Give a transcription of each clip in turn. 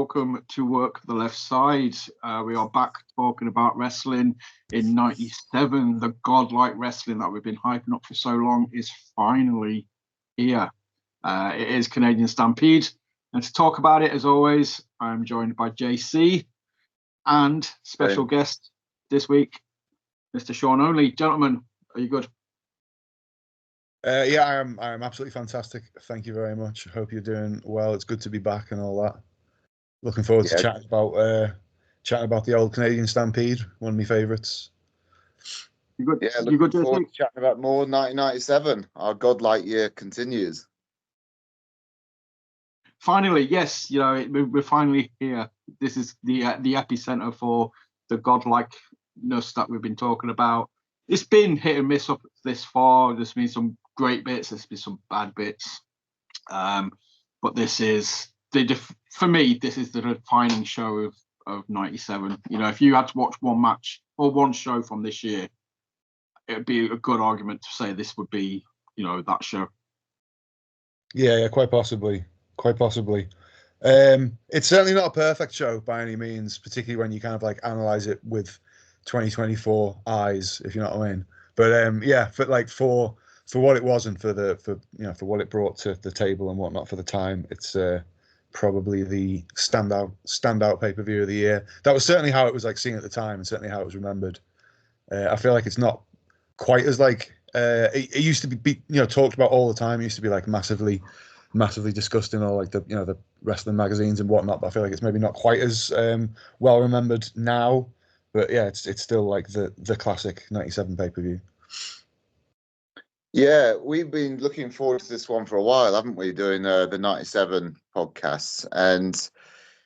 welcome to Work the Left Side. We are back talking about wrestling in '97. The godlike wrestling that we've been hyping up for so long is finally here. It is Canadian Stampede. And to talk about it, as always, I'm joined by JC and special guest this week, Mr. Sean Only. Gentlemen, are you good? Yeah, I am absolutely fantastic. Thank you very much. Hope you're doing well. It's good to be back and all that. Looking forward to chatting about the old Canadian Stampede, one of my favourites. You good? Yeah, you good, forward to chatting about more 1997. Our godlike year continues. Finally, yes, we're finally here. This is the epicenter for the godlikeness that we've been talking about. It's been hit and miss up this far. There's been some great bits. There's been some bad bits. But this is for me. This is the defining show of '97. If you had to watch one match or one show from this year, it would be a good argument to say this would be, that show. Yeah, quite possibly. It's certainly not a perfect show by any means, particularly when you kind of like analyze it with 2024 eyes, if you know what I mean. But for what it was and for what it brought to the table and whatnot for the time, it's probably the standout pay-per-view of the year. That was certainly how it was like seen at the time, and certainly how it was remembered. I feel like it's not quite as like it used to be talked about all the time. It used to be like massively discussed in all like the wrestling magazines and whatnot. But I feel like it's maybe not quite as well remembered now. But yeah, it's still like the classic '97 pay-per-view. Yeah, we've been looking forward to this one for a while, haven't we? Doing the '97 podcasts, and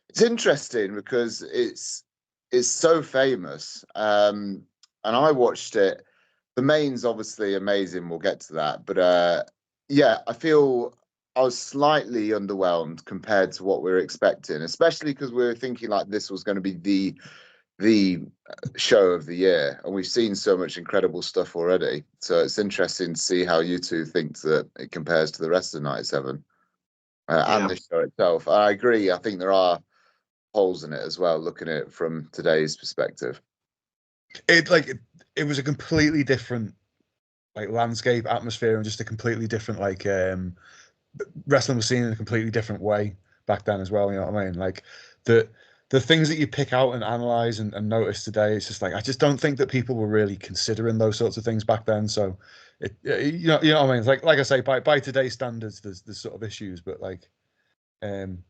it's interesting because it's so famous. And I watched it. The main's obviously amazing. We'll get to that, but I feel I was slightly underwhelmed compared to what we were expecting, especially because we were thinking like this was going to be the show of the year, and we've seen so much incredible stuff already. So it's interesting to see how you two think that it compares to the rest of '97 and the show itself. I agree. I think there are holes in it as well, looking at it from today's perspective. It was a completely different like landscape, atmosphere, and just a completely different like wrestling was seen in a completely different way back then as well. You know what I mean? Like the things that you pick out and analyze and notice today, it's just like I just don't think that people were really considering those sorts of things back then. So you know what I mean? It's like I say, by today's standards, there's sort of issues, but like I don't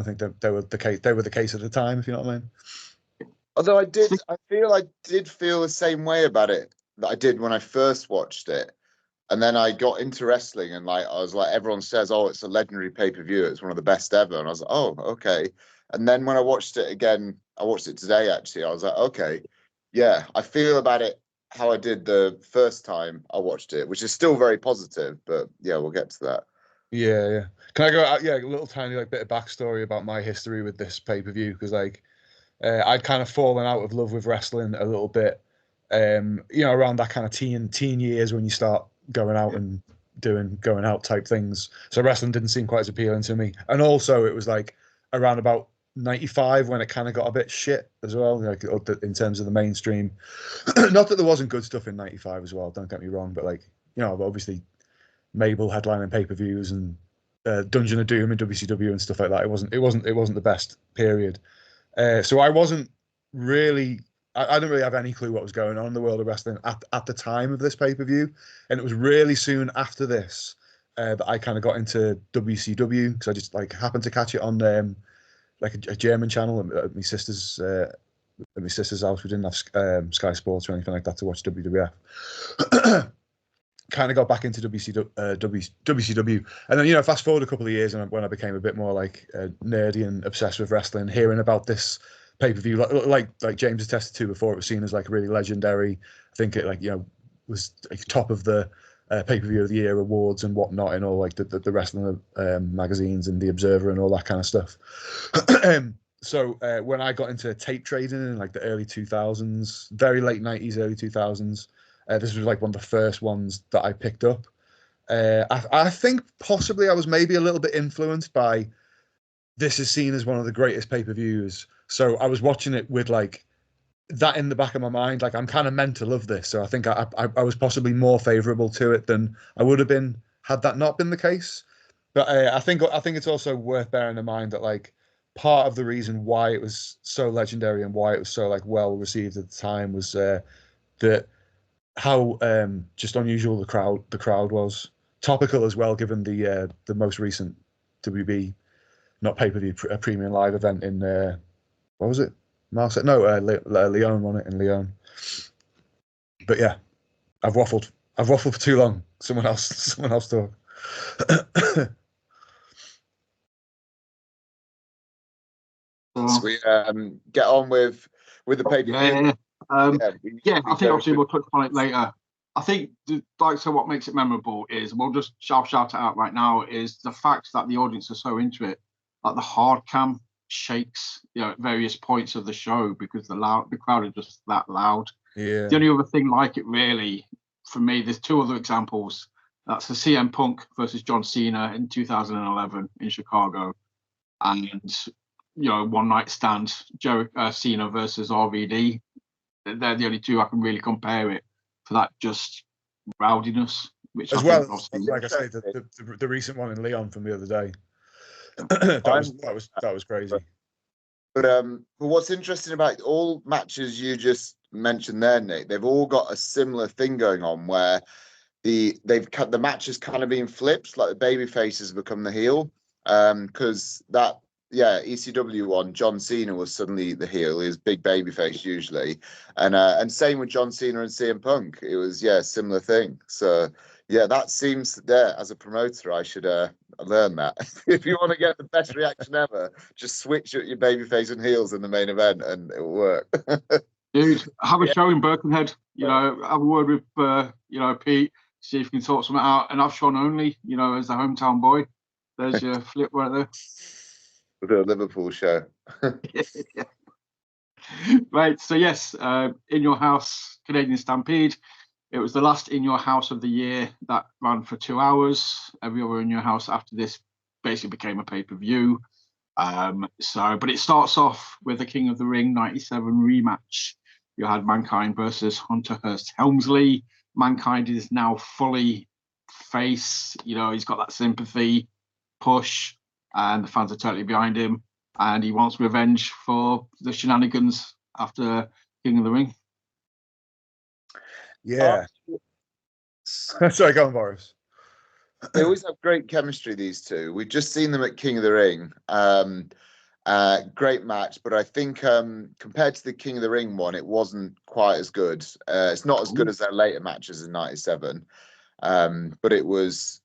think that they were the case. They were the case at the time, if you know what I mean. Although I did feel the same way about it that I did when I first watched it. And then I got into wrestling, and like I was like, everyone says, "Oh, it's a legendary pay-per-view. It's one of the best ever." And I was like, "Oh, okay." And then when I watched it again, I watched it today actually. I was like, "Okay, yeah, I feel about it how I did the first time I watched it, which is still very positive." But yeah, we'll get to that. Yeah. Can I go out? Yeah, a little tiny like bit of backstory about my history with this pay-per-view, because like I'd kind of fallen out of love with wrestling a little bit. Around that kind of teen years when you start going out and doing going out type things. So wrestling didn't seem quite as appealing to me. And also it was like around about 95 when it kind of got a bit shit as well, like in terms of the mainstream. Not that there wasn't good stuff in 95 as well, don't get me wrong, but like, obviously Mabel headlining pay-per-views and Dungeon of Doom and WCW and stuff like that. It wasn't the best period. So I wasn't really I didn't really have any clue what was going on in the world of wrestling at the time of this pay-per-view. And it was really soon after this that I kind of got into WCW, because I just like happened to catch it on like a German channel at my sister's house. We didn't have Sky Sports or anything like that to watch WWF. Kind of got back into WCW, and then fast forward a couple of years, and when I became a bit more like nerdy and obsessed with wrestling, hearing about this pay-per-view, like James attested to before, it was seen as like really legendary. I think it was like top of the pay-per-view of the year awards and whatnot in all like the wrestling magazines and the Observer and all that kind of stuff. So when I got into tape trading in like the early 2000s, very late 90s, early 2000s, this was like one of the first ones that I picked up. I think possibly I was maybe a little bit influenced by this is seen as one of the greatest pay-per-views. So I was watching it with like that in the back of my mind. Like I'm kind of meant to love this. So I think I was possibly more favourable to it than I would have been had that not been the case. But I think it's also worth bearing in mind that like part of the reason why it was so legendary and why it was so like well received at the time was that how just unusual the crowd was. Topical as well, given the most recent WB not pay-per-view premium live event in what was it? Marseille? No, Lyon on it in Lyon. But yeah, I've waffled for too long. Someone else talk. So we get on with the pay-per-view. Yeah, I think obviously we'll touch upon it later. I think, like, so what makes it memorable is, we'll just shout it out right now, is the fact that the audience are so into it. Like the hard cam shakes, at various points of the show because the crowd are just that loud. Yeah. The only other thing like it really, for me, there's two other examples. That's the CM Punk versus John Cena in 2011 in Chicago, and one night stand Cena versus RVD. They're the only two I can really compare it for that just rowdiness. Which as well, like I say, the recent one in Lyon from the other day. that was crazy. But what's interesting about all matches you just mentioned there, Nick, they've all got a similar thing going on where the match has kind of been flipped, like the baby face has become the heel. Because ECW one, John Cena was suddenly the heel. He was big baby face usually, and same with John Cena and CM Punk. It was similar thing. So yeah, that seems there as a promoter, I should learn that. If you want to get the best reaction ever, just switch your baby face and heels in the main event, and it will work. Dude, have a show in Birkenhead. Have a word with Pete. See if you can sort something out, and have Sean Only, as the hometown boy. There's your flip right there. We'll do a Liverpool show. Right, so yes, In Your House, Canadian Stampede. It was the last In Your House of the year that ran for 2 hours. Every other In Your House after this basically became a pay-per-view. But it starts off with the King of the Ring 97 rematch. You had Mankind versus Hunter Hearst Helmsley. Mankind is now fully face. He's got that sympathy push, and the fans are totally behind him. And he wants revenge for the shenanigans after King of the Ring. Yeah. Sorry, go on, Boris. They always have great chemistry, these two. We've just seen them at King of the Ring. Great match, but I think compared to the King of the Ring one, it wasn't quite as good. It's not as good as their later matches in '97, but it was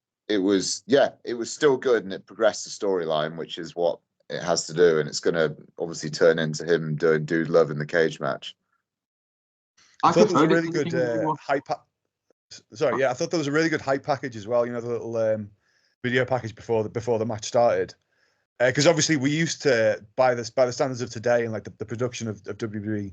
still good, and it progressed the storyline, which is what it has to do, and it's going to obviously turn into him doing Dude Love in the cage match. I thought there was a really good hype. Sorry, yeah, I thought there was a really good hype package as well. The little video package before the match started. Because obviously we used to, by the standards of today and like the production of WWE,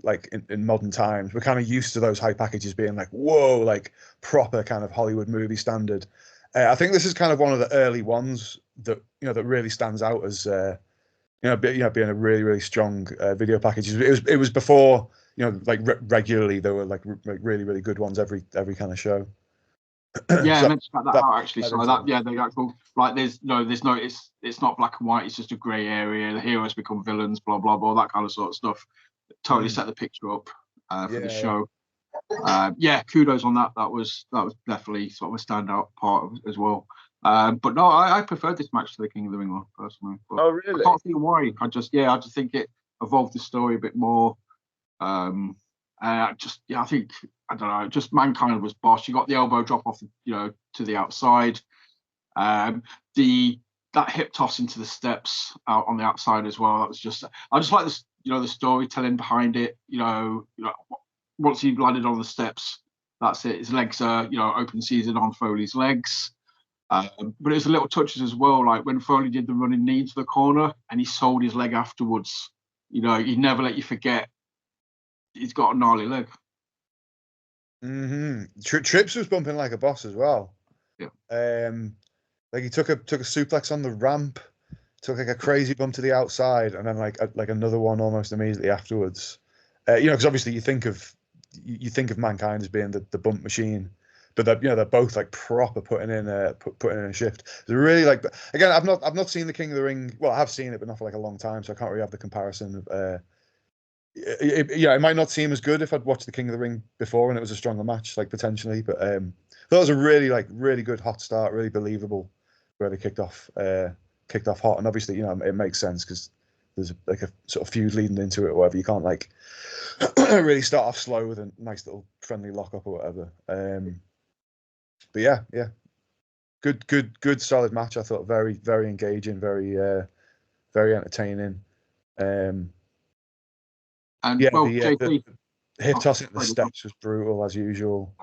like in modern times, we're kind of used to those hype packages being like, whoa, like proper kind of Hollywood movie standard. I think this is kind of one of the early ones that that really stands out as being a really, really strong video package. It was before like regularly there were like really, really good ones every kind of show. Yeah, so, I meant to cut that out actually. So that, they got cool. Like there's no, it's not black and white. It's just a grey area. The heroes become villains, blah blah blah, that kind of sort of stuff. Totally set the picture up for the show. Kudos on that. That was definitely sort of a standout part of it as well. But no, I preferred this match to the King of the Ring one personally. But oh really? I can't see why. I just think it evolved the story a bit more. I think, I don't know, just Mankind was boss. You got the elbow drop off, to the outside. That hip toss into the steps out on the outside as well. That was just, I just like this, the storytelling behind it. Once he landed on the steps, that's it. His legs are, open season on Foley's legs. But it was the little touches as well, like when Foley did the running knee into the corner and he sold his leg afterwards. He'd never let you forget. He's got a gnarly leg. Trips was bumping like a boss as well. Yeah. Like he took a suplex on the ramp. took like a crazy bump to the outside, and then like another one almost immediately afterwards. Because obviously you think of Mankind as being the bump machine, but they're both like proper putting in a shift. They're really like, again, I've not seen the King of the Ring. Well, I have seen it, but not for like a long time, so I can't really have the comparison. It might not seem as good if I'd watched the King of the Ring before and it was a stronger match, like potentially. But that was a really good hot start, really believable where they kicked off hot, and obviously it makes sense because there's like a sort of feud leading into it or whatever. You can't like really start off slow with a nice little friendly lock up or whatever. But yeah, good solid match. I thought very engaging, very entertaining. And And yeah, well, the JP, hip tossing at the steps was brutal as usual.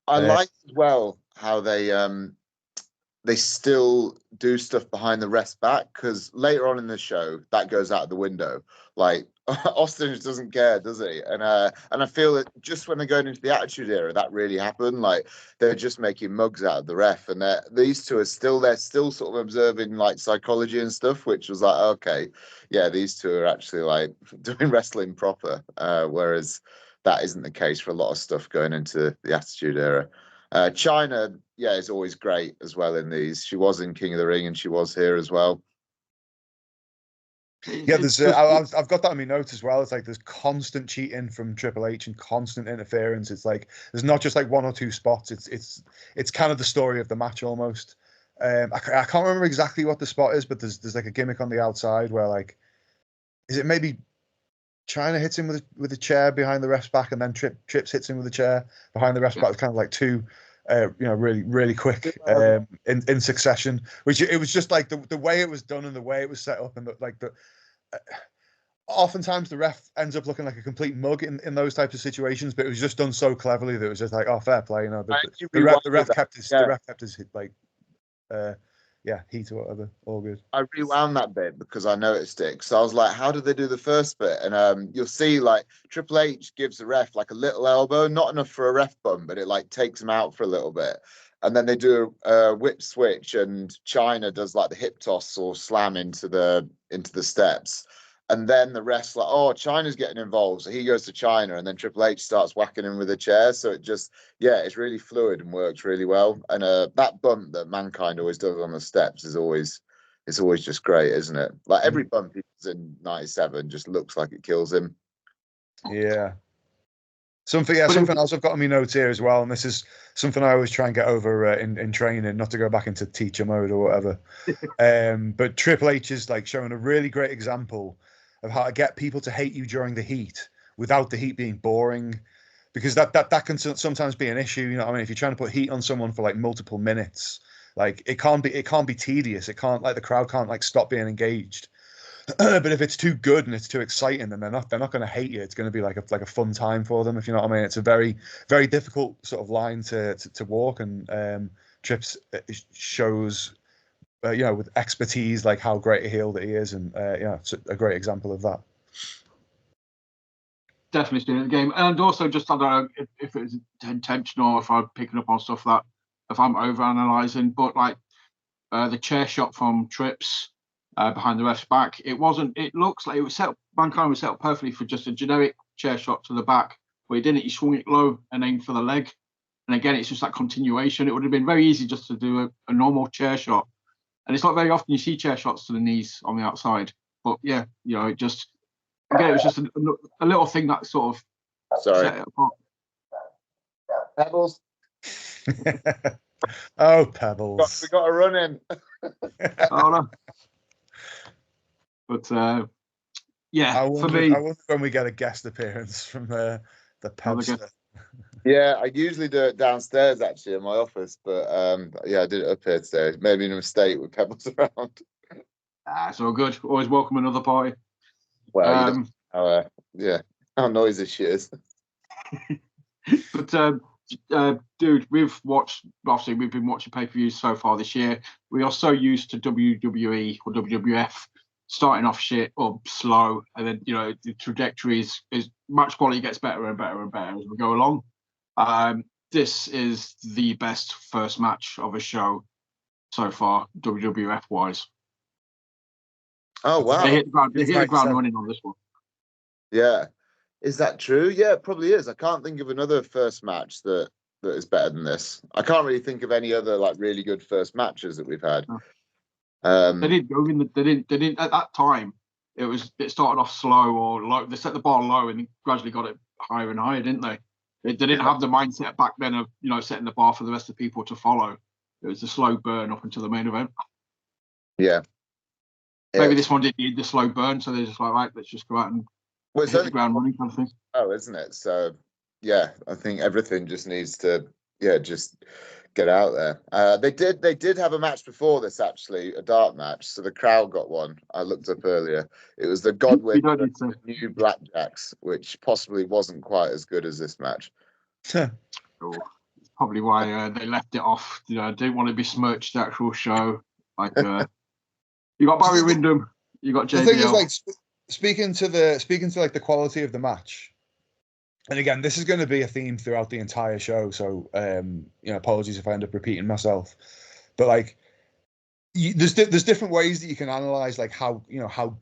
I liked as well how they still do stuff behind the rest back, because later on in the show that goes out of the window. Like Austin just doesn't care, does he? And I feel that just when they're going into the Attitude Era, that really happened. Like they're just making mugs out of the ref, and these two are still sort of observing like psychology and stuff, which was like, okay, yeah, these two are actually like doing wrestling proper, whereas that isn't the case for a lot of stuff going into the Attitude Era. China, yeah, is always great as well in these. She was in King of the Ring and she was here as well. Yeah, I've got that on my notes as well. It's like there's constant cheating from Triple H and constant interference. It's like there's not just like one or two spots. It's kind of the story of the match almost. I can't remember exactly what the spot is, but there's like a gimmick on the outside where like, is it maybe China hits him with a chair behind the ref's back, and then Trips hits him with a chair behind the ref's back. It's kind of like two, really quick in succession. Which it was just like the way it was done and the way it was set up, and oftentimes the ref ends up looking like a complete mug in those types of situations. But it was just done so cleverly that it was just like, oh, fair play, the ref kept his like. Heat or whatever, all good. I rewound that bit because I noticed it. So I was like, how did they do the first bit? And you'll see like Triple H gives the ref like a little elbow, not enough for a ref bump, but it like takes him out for a little bit. And then they do a whip switch, and China does like the hip toss or slam into the steps. And then the ref's like, oh, China's getting involved. So he goes to China, and then Triple H starts whacking him with a chair. So it just, it's really fluid and works really well. And that bump that Mankind always does on the steps is always just great, isn't it? Like every bump he does in 97 just looks like it kills him. Yeah. Something else I've got on my notes here as well, and this is something I always try and get over in training, not to go back into teacher mode or whatever. But Triple H is like showing a really great example of how to get people to hate you during the heat without the heat being boring, because that can sometimes be an issue. You know what I mean? If you're trying to put heat on someone for like multiple minutes, like it can't be tedious. It can't, like, the crowd can't like stop being engaged. But if it's too good and it's too exciting, then they're not going to hate you. It's going to be like a fun time for them, if you know what I mean. It's a very difficult sort of line to walk, and Trips shows with expertise like how great a heel that he is, and it's a great example of that. Definitely stealing the game, and also just I don't know if it was intentional, if I'm picking up on stuff that if I'm over analyzing, but like the chair shot from Trips behind the ref's back, it looks like it was set up, Mankind was set up perfectly for just a generic chair shot to the back, but he didn't. He swung it low and aimed for the leg, and again it's just that continuation. It would have been very easy just to do a normal chair shot, and it's not very often you see chair shots to the knees on the outside, but yeah, it just, again, it was just a little thing that sort of set it apart. Pebbles. Oh, Pebbles. We got a run in. Oh no. But I for wonder me, when we get a guest appearance from the Pebster. Yeah, I usually do it downstairs actually in my office, but I did it up here today. Maybe in a mistake with Pebbles around. It's all good. Always welcome another party. Well, how noisy she is. But dude, we've been watching pay-per-views so far this year. We are so used to WWE or WWF starting off shit or slow, and then the trajectory is match quality gets better and better and better as we go along. This is the best first match of a show so far, WWF wise. Oh wow. They hit the ground. They It's hit the ground 97. running on this one. Yeah. Is that true? Yeah, it probably is. I can't think of another first match that is better than this. I can't really think of any other like really good first matches that we've had. No. They didn't go in. They didn't at that time. It started off slow or low. They set the bar low and gradually got it higher and higher, didn't they? They didn't have the mindset back then of setting the bar for the rest of the people to follow. It was a slow burn up until the main event. Yeah. Maybe this one didn't need the slow burn, so they're just like, right, let's just go out and hit the ground running kind of thing. Oh, isn't it? So yeah, I think everything just needs to just get out there. They did have a match before this, actually, a dart match. So the crowd got one. I looked up earlier. It was the Godwin New Blackjacks, which possibly wasn't quite as good as this match. It's probably why they left it off. Didn't want to besmirch the actual show. Like you got Barry Windham, you got JBL. The thing is, like, speaking to like the quality of the match. And again, this is going to be a theme throughout the entire show, so apologies if I end up repeating myself. But like, there's different ways that you can analyze like how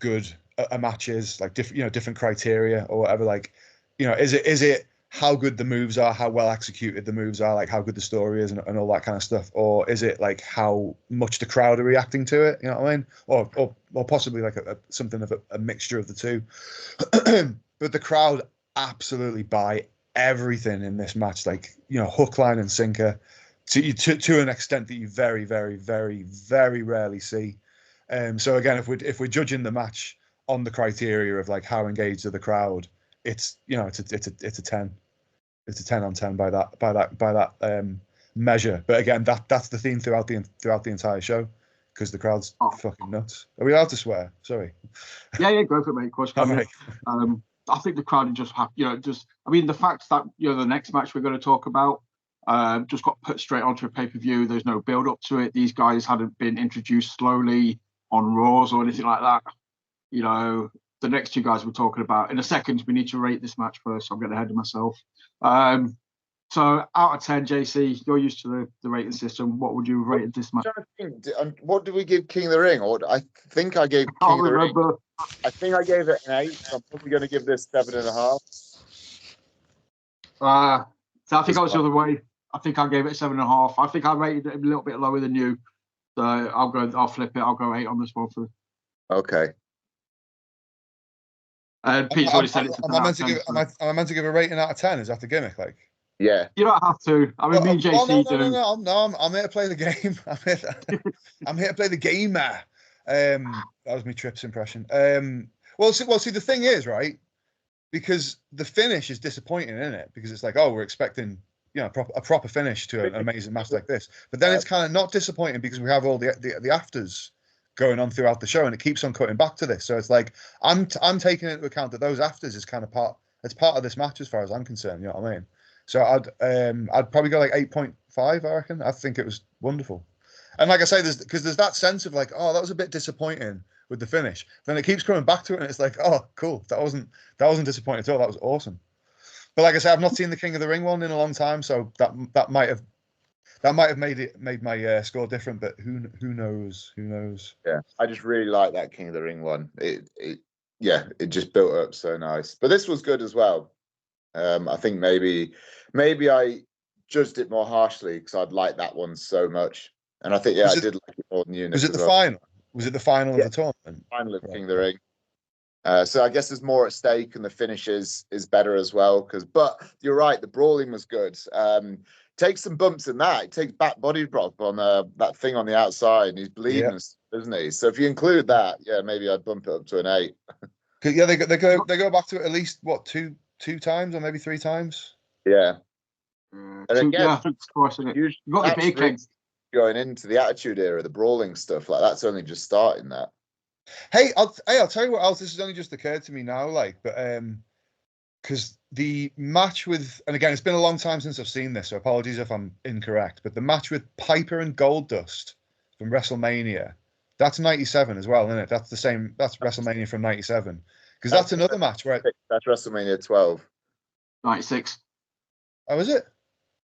good a match is, like different criteria or whatever. Like, is it how good the moves are, how well executed the moves are, like how good the story is, and all that kind of stuff, or is it like how much the crowd are reacting to it? You know what I mean? Or possibly like something of a mixture of the two. But the crowd absolutely buy everything in this match, like hook, line, and sinker, to an extent that you very, very, very, very rarely see. So again, if we're judging the match on the criteria of like how engaged are the crowd, it's a 10. It's a 10 on 10 by that measure. But again, that's the theme throughout the entire show, because the crowd's fucking nuts. Are we allowed to swear? Sorry. Yeah, go for it, mate. Of course, I think the crowd just have, the fact that the next match we're going to talk about just got put straight onto a pay-per-view. There's no build up to it. These guys hadn't been introduced slowly on Raws or anything like that. The next two guys we're talking about in a second. We need to rate this match first. So I'm getting ahead of myself. So out of 10, JC, you're used to the rating system. What would you have rated this match? What did we give King of the Ring? Or I think I gave King of the Ring. I think I gave it an 8. So I'm probably going to give this 7.5. So I think I was the other way. I think I gave it 7.5. I think I rated it a little bit lower than you. So I'll flip it. I'll go 8 on this one for. Okay. Pete's already said it's. Am I meant to give a rating out of 10? Is that the gimmick? Like, yeah, you don't have to. I mean, me and JC do. No, I'm here to play the game. I'm here to play the game. That was my Trips impression. Well, see, the thing is, right? Because the finish is disappointing, isn't it? Because it's like, oh, we're expecting a proper finish to an amazing match like this, but then it's kind of not disappointing because we have all the afters going on throughout the show, and it keeps on cutting back to this. So it's like I'm taking into account that those afters is kind of part of this match as far as I'm concerned. You know what I mean? So I'd probably go like 8.5. I reckon. I think it was wonderful, and like I say, there's that sense of like, oh, that was a bit disappointing with the finish. Then it keeps coming back to it, and it's like, oh, cool. That wasn't disappointing at all. That was awesome. But like I say, I've not seen the King of the Ring one in a long time, so that might have made my score different. But who knows? Who knows? Yeah, I just really like that King of the Ring one. It just built up so nice. But this was good as well. I think maybe I judged it more harshly because I'd liked that one so much, and I think I did like it more than you. Was it the final? Was it the final of the tournament? Final of King of the Ring. So I guess there's more at stake, and the finish is better as well. But you're right, the brawling was good. Takes some bumps in that. It takes back body drop on that thing on the outside, and he's bleeding, isn't he? So if you include that, maybe I'd bump it up to an 8. Yeah, they go back to it at least two times or maybe 3 times. Yeah. And again, you got the big kegs going into the Attitude Era, the brawling stuff, like that's only just starting that. Hey, I'll tell you what else. This has only just occurred to me now, but because the match with, and again, it's been a long time since I've seen this, so apologies if I'm incorrect, but the match with Piper and Goldust from WrestleMania, that's 97 as well, isn't it? That's the same. That's WrestleMania from 97, because that's another match where that's WrestleMania 12, 96. Oh, is it?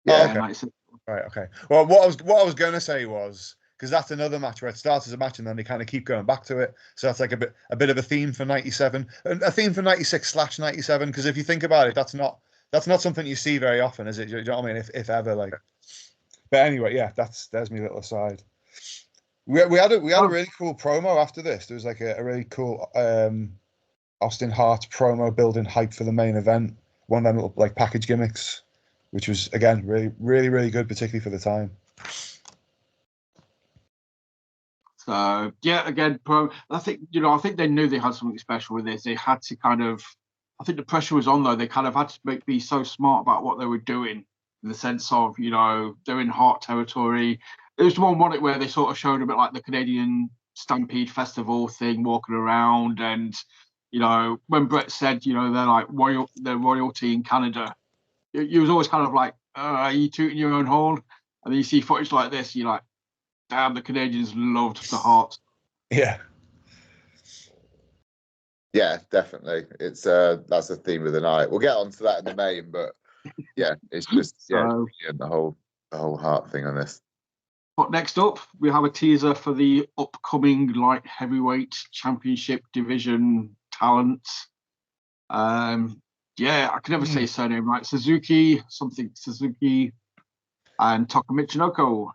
Yeah, oh, okay. 96. Right. Okay. Well, what I was going to say was, because that's another match where it starts as a match and then they kind of keep going back to it. So that's like a bit of a theme for 97, a theme for 96/97. Because if you think about it, that's not something you see very often, is it? Do you know what I mean? If ever, like. But anyway, yeah, there's my little aside. We had a really cool promo after this. There was like a really cool Austin Hart promo building hype for the main event. One of them little like package gimmicks, which was again really good, particularly for the time. So yeah, again, I think they knew they had something special with this. They had to I think the pressure was on though. They kind of had to be so smart about what they were doing, in the sense of they're in Hart territory. There was one where they sort of showed a bit like the Canadian Stampede Festival thing, walking around, and when Brett said they're like they're royalty in Canada, you was always kind of like, are you tooting your own horn? And then you see footage like this, you're like, damn, the Canadians loved the Hart. Yeah, definitely. It's that's the theme of the night. We'll get onto that in the main, but yeah, it's just the whole Hart thing on this. But next up, we have a teaser for the upcoming light heavyweight championship division talent. I can never say his surname right. Suzuki and Taka Michinoko.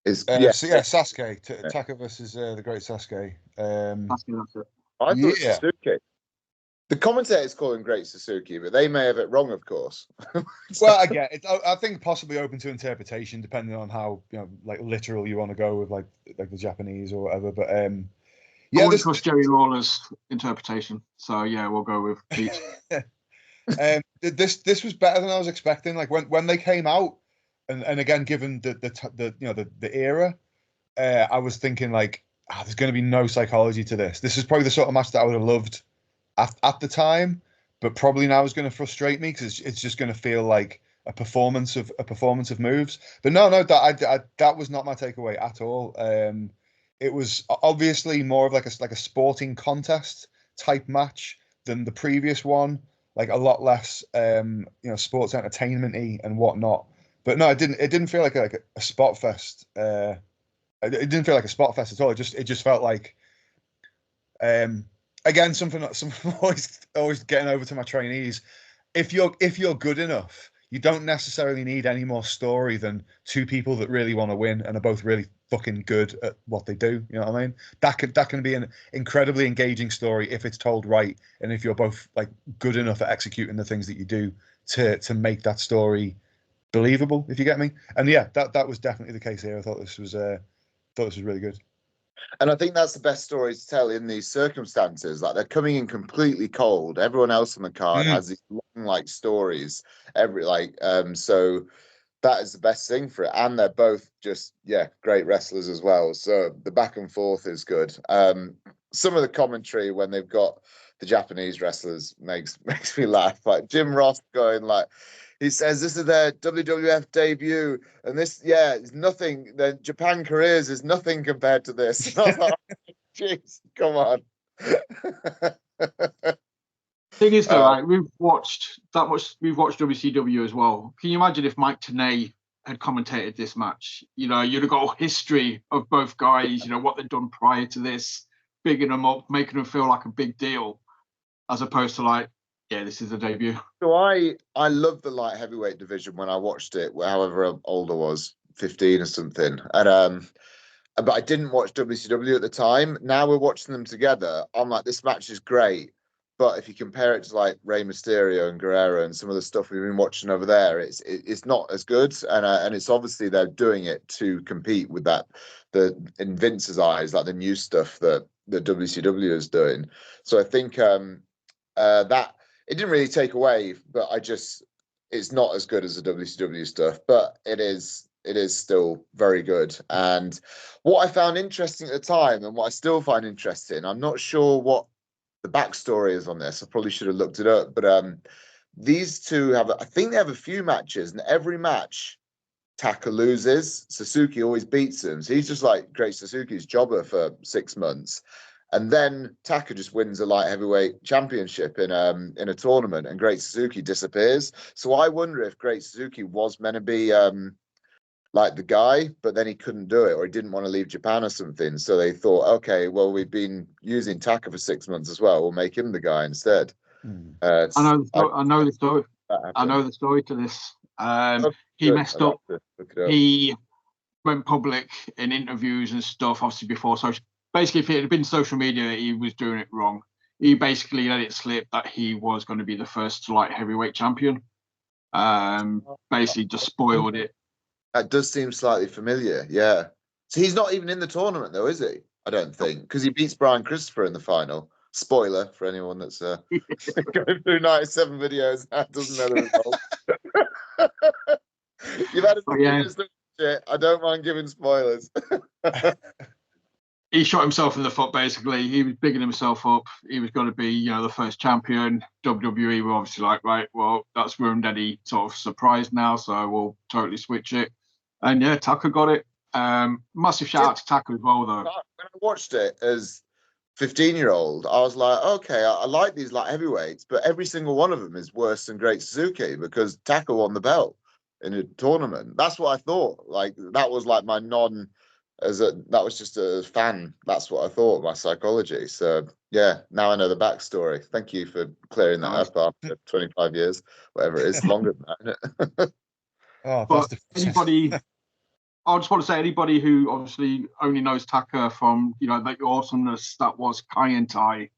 Sasuke. Taka versus the great Sasuke. That's it. I thought it was Suzuki. The commentators call him Great Suzuki, but they may have it wrong, of course. Well, I get it. I think possibly open to interpretation, depending on how like literal you want to go with like the Japanese or whatever. But I wouldn't trust Jerry Lawler's interpretation, so yeah, we'll go with Pete. This was better than I was expecting. Like when they came out, and again, given the era, I was thinking like, there's going to be no psychology to this. This is probably the sort of match that I would have loved at the time, but probably now is going to frustrate me because it's just going to feel like a performance of moves. But no, that was not my takeaway at all. It was obviously more of like a sporting contest type match than the previous one, like a lot less sports entertainment-y and whatnot. But no, it didn't feel like a spot fest. It didn't feel like a spot fest at all. It just felt like again, something always getting over to my trainees. If you're good enough, you don't necessarily need any more story than two people that really want to win and are both really fucking good at what they do. You know what I mean? That can be an incredibly engaging story if it's told right, and if you're both like good enough at executing the things that you do to make that story believable. If you get me? And yeah, that was definitely the case here. I thought this was really good. And I think that's the best story to tell in these circumstances. Like, they're coming in completely cold. Everyone else on the card has these long, like, stories. So that is the best thing for it. And they're both just, great wrestlers as well. So the back and forth is good. Some of the commentary when they've got the Japanese wrestlers makes me laugh. Like Jim Ross going like, he says this is their WWF debut, and this, is nothing. The Japan careers is nothing compared to this. And I was like, jeez, come on. Thing is, though, right, we've watched WCW as well. Can you imagine if Mike Tenay had commentated this match? You'd have got a history of both guys. What they'd done prior to this, bigging them up, making them feel like a big deal, as opposed to like, this is a debut. So I loved the light heavyweight division when I watched it, however old I was, 15 or something. And but I didn't watch WCW at the time. Now we're watching them together. I'm like, this match is great. But if you compare it to like Rey Mysterio and Guerrero and some of the stuff we've been watching over there, it's not as good. And it's obviously they're doing it to compete with that, in Vince's eyes, like the new stuff that the WCW is doing. So I think that it didn't really take away, but it's not as good as the WCW stuff, but it is still very good. And what I found interesting at the time, and what I still find interesting, I'm not sure what the backstory is on this. I probably should have looked it up, but these two I think they have a few matches, and every match Taka loses. Suzuki always beats him. So he's just like Great Suzuki's jobber for 6 months. And then Taka just wins a light heavyweight championship in a tournament, and Great Suzuki disappears. So I wonder if Great Suzuki was meant to be like the guy, but then he couldn't do it, or he didn't want to leave Japan or something. So they thought, okay, well, we've been using Taka for 6 months as well. We'll make him the guy instead. I know the story. I know the story to this. He messed up. He went public in interviews and stuff, obviously before. So basically, if it had been social media, he was doing it wrong. He basically let it slip that he was going to be the first light heavyweight champion. Basically, just spoiled it. That does seem slightly familiar. Yeah. So he's not even in the tournament, though, is he? I don't think, because he beats Brian Christopher in the final. Spoiler for anyone that's going through 97 videos and doesn't know the result. You've had a minutes of shit. I don't mind giving spoilers. He shot himself in the foot, basically. He was bigging himself up. He was going to be, the first champion. WWE were obviously like, right, well, that's ruined any sort of surprise now, so we'll totally switch it. And yeah, Taka got it. Massive shout out to Taka as well, though. When I watched it as 15-year-old, I was like, okay, I like these light heavyweights, but every single one of them is worse than Great Suzuki because Taka won the belt in a tournament. That's what I thought. Like, that was like my that was just a fan. That's what I thought, my psychology. So yeah, now I know the backstory. Thank you for clearing that up after 25 years, whatever it is, longer than that, isn't it? But anybody, I just want to say, anybody who obviously only knows Taka from, that awesomeness that was Kaientai,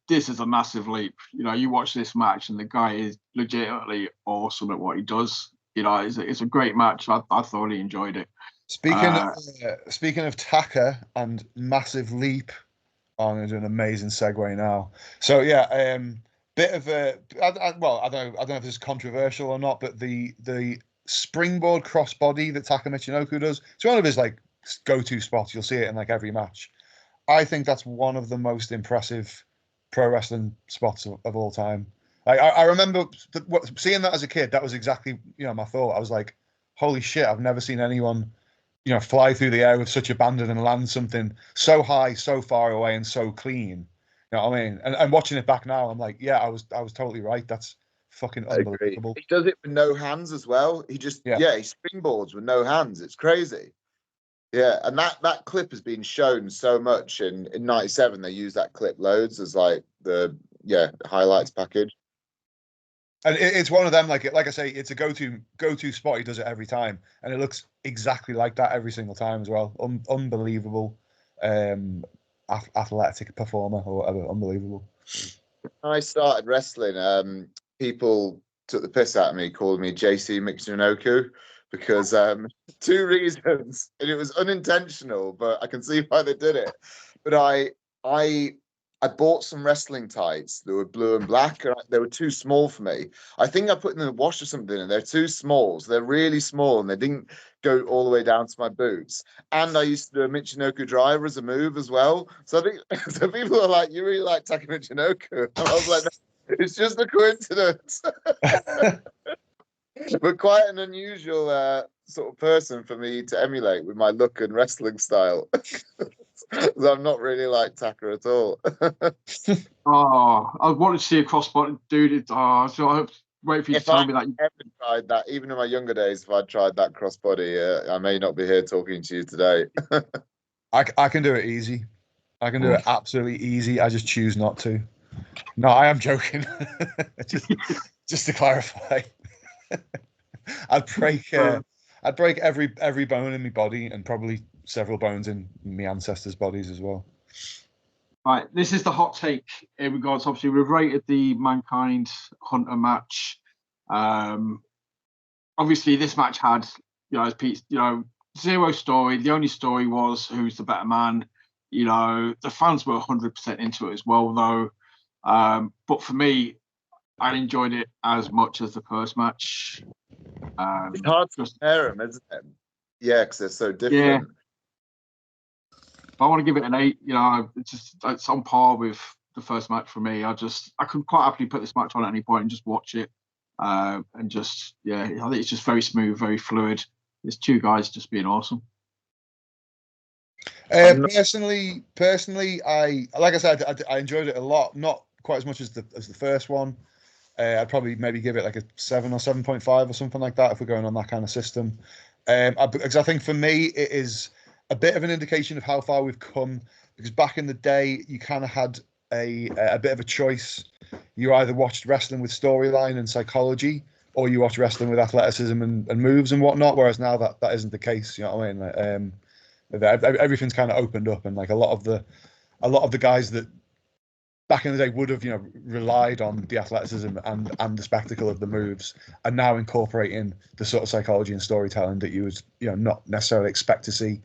this is a massive leap. You watch this match and the guy is legitimately awesome at what he does. It's a great match. I thoroughly enjoyed it. Speaking of Taka and massive leap, I'm going to do an amazing segue now. So yeah, bit of a I don't know if this is controversial or not, but the springboard crossbody that Taka Michinoku does, it's one of his like go-to spots. You'll see it in like every match. I think that's one of the most impressive pro wrestling spots of all time. I remember seeing that as a kid. That was exactly my thought. I was like, holy shit, I've never seen anyone fly through the air with such abandon and land something so high, so far away, and so clean. You know what I mean? And watching it back now, I'm like, yeah, I was totally right. That's fucking unbelievable. He does it with no hands as well. He just he springboards with no hands. It's crazy. Yeah, and that clip has been shown so much in 97. They use that clip loads as like the highlights package. And it's one of them, like I say, it's a go-to spot. He does it every time, and it looks exactly like that every single time as well. Unbelievable, athletic performer or whatever. Unbelievable. When I started wrestling, people took the piss out of me, calling me JC Michinoku, because 2 reasons, and it was unintentional, but I can see why they did it. But I bought some wrestling tights that were blue and black, and they were too small for me. I think I put them in the wash or something, and they're too small. So they're really small, and they didn't go all the way down to my boots. And I used to do a Michinoku driver as a move as well. So I think so people are like, you really like Taka Michinoku? And I was like, no, it's just a coincidence. But quite an unusual sort of person for me to emulate with my look and wrestling style. I'm not really like Taka at all. I wanted to see a crossbody, dude. So I hope wait for you to tell me that. If I ever tried that, even in my younger days, if I tried that crossbody, I may not be here talking to you today. I can do it easy. I can do it absolutely easy. I just choose not to. No, I am joking. just to clarify. I'd break every bone in my body and probably several bones in my ancestors' bodies as well. Right, this is the hot take in regards. Obviously, we've rated the Mankind Hunter match. Obviously, this match had, as Pete, zero story. The only story was who's the better man. The fans were 100% into it as well, though. But for me, I enjoyed it as much as the first match. It's hard to compare them, isn't it? Yeah, because they're so different. Yeah. I want to give it an 8. It's on par with the first match for me. I could quite happily put this match on at any point and just watch it. I think it's just very smooth, very fluid. There's 2 guys just being awesome. Personally, I like I said, I enjoyed it a lot. Not quite as much as the first one. I'd probably maybe give it like a 7 or 7.5 or something like that if we're going on that kind of system. Because I think for me it is a bit of an indication of how far we've come. Because back in the day, you kind of had a bit of a choice. You either watched wrestling with storyline and psychology, or you watch wrestling with athleticism and moves and whatnot. Whereas now that isn't the case. You know what I mean? Like, everything's kind of opened up, and like a lot of the guys that back in the day would have, you know, relied on the athleticism and the spectacle of the moves, and now incorporating the sort of psychology and storytelling that you would, you know, not necessarily expect to see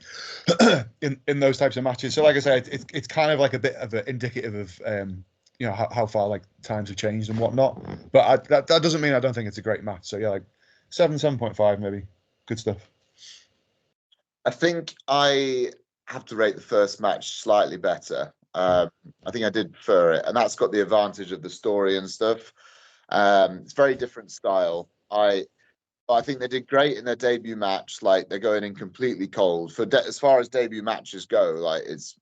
in those types of matches. So like I said, it's kind of like a bit of an indicative of you know, how far like times have changed and whatnot. But that doesn't mean I don't think it's a great match. So yeah, like 7.5 maybe. Good stuff. I think I have to rate the first match slightly better. I think I did prefer it, and that's got the advantage of the story and stuff. It's very different style. I think they did great in their debut match. Like, they're going in completely cold for as far as debut matches go. Like, it's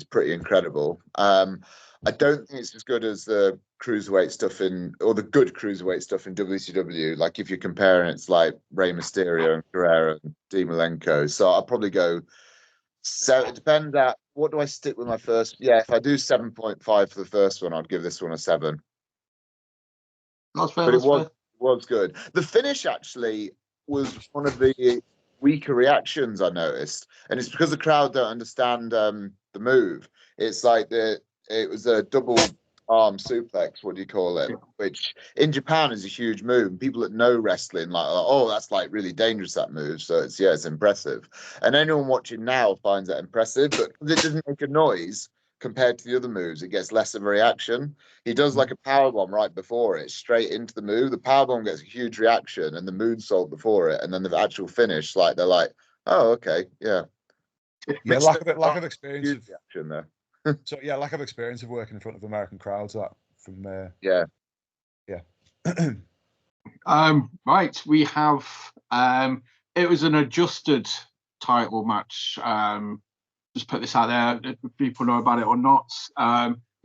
pretty incredible. I don't think it's as good as the cruiserweight stuff or the good cruiserweight stuff in WCW. Like, if you're comparing, it's like Rey Mysterio and Guerrero and Dean Malenko. So I'll probably go. So it depends at what do I stick with my first? Yeah, if I do 7.5 for the first one, I'd give this one a 7. That's fair. But That's fair. it was good. The finish actually was one of the weaker reactions I noticed, and it's because the crowd don't understand the move. It's like it was a double arm suplex. What do you call it? Yeah. Which in Japan is a huge move. People that know wrestling like, oh, that's like really dangerous, that move. So it's impressive, and anyone watching now finds that impressive. But because it doesn't make a noise compared to the other moves, it gets less of a reaction. He does like a powerbomb right before it, straight into the move. The powerbomb gets a huge reaction, and the moonsault before it, and then the actual finish, like they're like, "Oh, okay, yeah." Yeah, lack of experience Huge reaction there. So yeah, lack of experience of working in front of American crowds. That from yeah. Right, we have it was an adjusted title match. Just put this out there, if people know about it or not.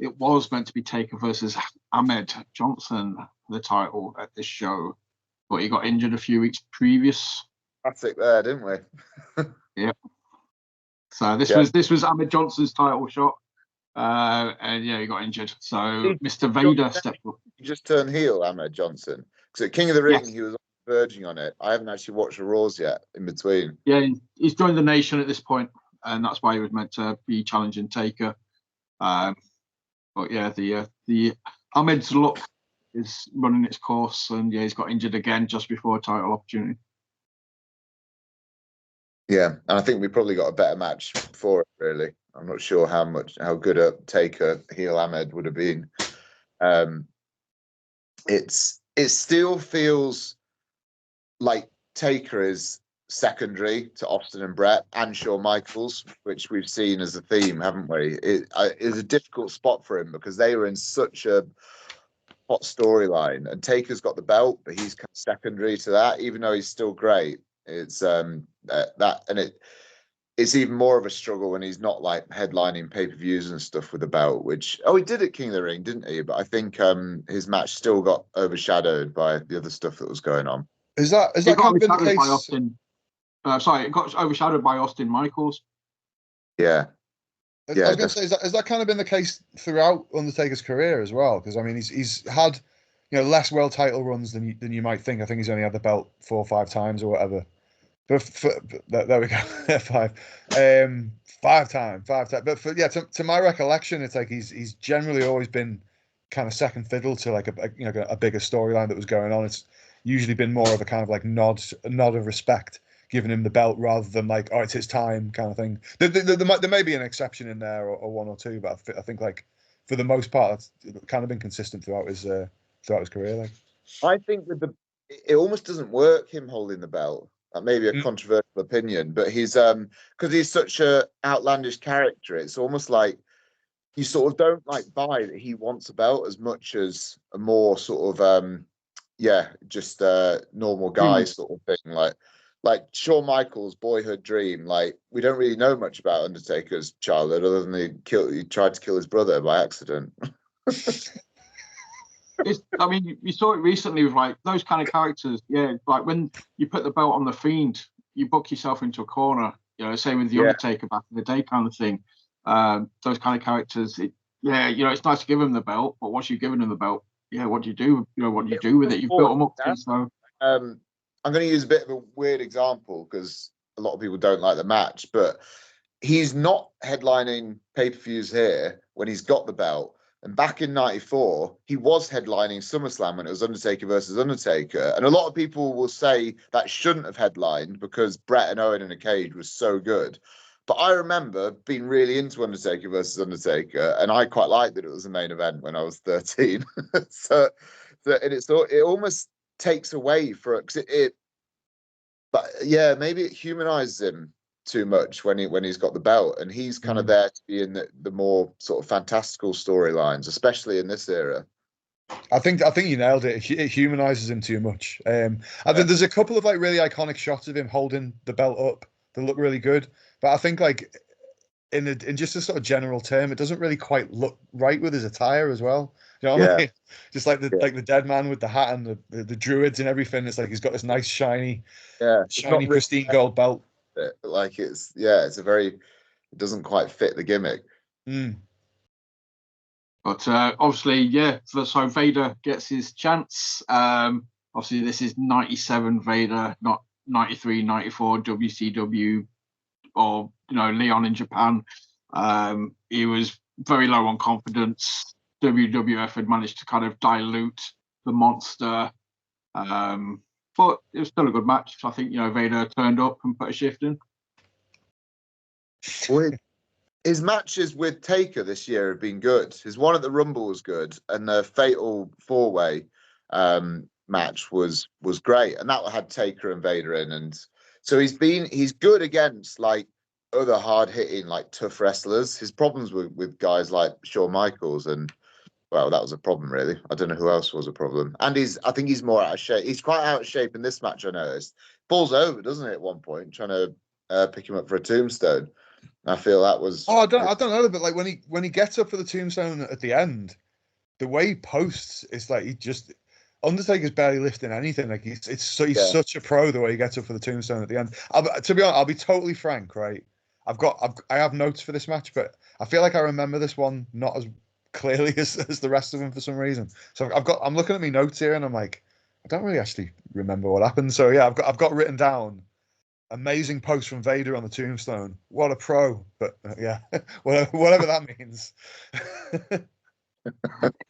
It was meant to be Taker versus Ahmed Johnson for the title at this show, but he got injured a few weeks previous. Classic there, didn't we? Yeah. So this was Ahmed Johnson's title shot, and yeah, he got injured. So Mr. Vader stepped up. He just turned heel, Ahmed Johnson. Because at King of the Ring, he was verging on it. I haven't actually watched the Raws yet in between. Yeah, he's joined the Nation at this point, and that's why he was meant to be challenging Taker. But yeah, the Ahmed's luck is running its course, and yeah, he's got injured again just before a title opportunity. Yeah, and I think we probably got a better match for it, really. I'm not sure how good a Taker heel Ahmed would have been. It still feels like Taker is secondary to Austin and Brett and Shawn Michaels, which we've seen as a theme, haven't we? It is a difficult spot for him because they were in such a hot storyline, and Taker's got the belt, but he's kind of secondary to that, even though he's still great. It's it's even more of a struggle when he's not like headlining pay-per-views and stuff with the belt, which he did at King of the Ring, didn't he? But I think his match still got overshadowed by the other stuff that was going on. Is that kind of been the case? By Austin. It got overshadowed by Austin Michaels. Yeah. I was going to say, has that kind of been the case throughout Undertaker's career as well? Because I mean, he's had, you know, less world title runs than you might think. I think he's only had the belt 4 or 5 times or whatever. But there we go, 5. 5 times. But to my recollection, it's like he's generally always been kind of second fiddle to like a bigger storyline that was going on. It's usually been more of a kind of like nod of respect, giving him the belt rather than like, oh, it's his time kind of thing. There may be an exception in there or 1 or 2, but I think like for the most part, it's kind of been consistent throughout his career. Like, I think it almost doesn't work him holding the belt. That may be a controversial opinion, but he's because he's such a outlandish character. It's almost like you sort of don't like buy that he wants a belt as much as a more sort of just a normal guy sort of thing. Like Shawn Michaels' boyhood dream. Like, we don't really know much about Undertaker's childhood other than he tried to kill his brother by accident. I mean, you saw it recently with like those kind of characters. Yeah, like when you put the belt on the Fiend, you book yourself into a corner. You know, same with the Undertaker back in the day, kind of thing. Those kind of characters. It's nice to give them the belt, but once you've given them the belt, what do you do? You know, what do you do with it? You've built them up to. So, I'm going to use a bit of a weird example because a lot of people don't like the match, but he's not headlining pay-per-views here when he's got the belt. And back in '94, he was headlining SummerSlam when it was Undertaker versus Undertaker. And a lot of people will say that shouldn't have headlined because Bret and Owen in a cage was so good. But I remember being really into Undertaker versus Undertaker, and I quite liked that it was the main event when I was 13. so it almost takes away for it. But yeah, maybe it humanizes him too much when he's got the belt, and he's kind of there to be in the more sort of fantastical storylines, especially in this era. I think you nailed it. It humanizes him too much. I think there's a couple of like really iconic shots of him holding the belt up that look really good, but I think like in just a sort of general term, it doesn't really quite look right with his attire as well. You know what I mean? Just like the dead man with the hat and the druids and everything. It's like he's got this nice shiny pristine gold belt. Like it's it doesn't quite fit the gimmick. But obviously, so Vader gets his chance. Obviously, this is 97 Vader, not 93, 94 WCW or Leon in Japan. He was very low on confidence. WWF had managed to kind of dilute the monster. But it was still a good match. So I think, Vader turned up and put a shift in. Well, his matches with Taker this year have been good. His one at the Rumble was good, and the Fatal 4-Way match was great, and that had Taker and Vader in, and so he's good against like other hard-hitting, like tough wrestlers. His problems with guys like Shawn Michaels and. Well, that was a problem, really. I don't know who else was a problem. And I think he's more out of shape. He's quite out of shape in this match, I noticed. Falls over, doesn't it, at one point, trying to pick him up for a tombstone. I feel that was... Oh, I don't know, but like when he gets up for the tombstone at the end, the way he posts, it's like Undertaker's barely lifting anything. Like he's such a pro the way he gets up for the tombstone at the end. To be honest, I'll be totally frank, right? I have notes for this match, but I feel like I remember this one not as clearly as the rest of them for some reason. So I'm looking at my notes here and I'm like, I don't really actually remember what happened. So yeah, I've got written down amazing post from Vader on the tombstone. What a pro! But yeah, whatever that means.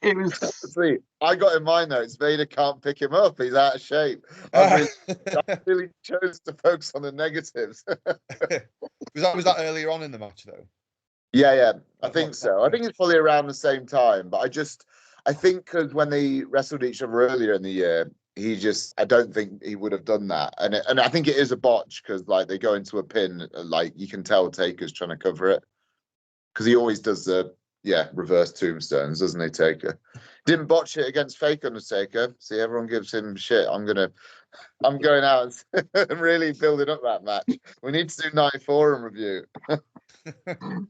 It was. See, I got in my notes. Vader can't pick him up. He's out of shape. I really chose to focus on the negatives. Was that earlier on in the match though? Yeah, I think so. I think it's probably around the same time, but I think because when they wrestled each other earlier in the year, I don't think he would have done that, and I think it is a botch because like they go into a pin, like you can tell Taker's trying to cover it because he always does the reverse tombstones, doesn't he, Taker? Didn't botch it against fake Undertaker. See, everyone gives him shit. I'm going out and really building up that match. We need to do 94 and review.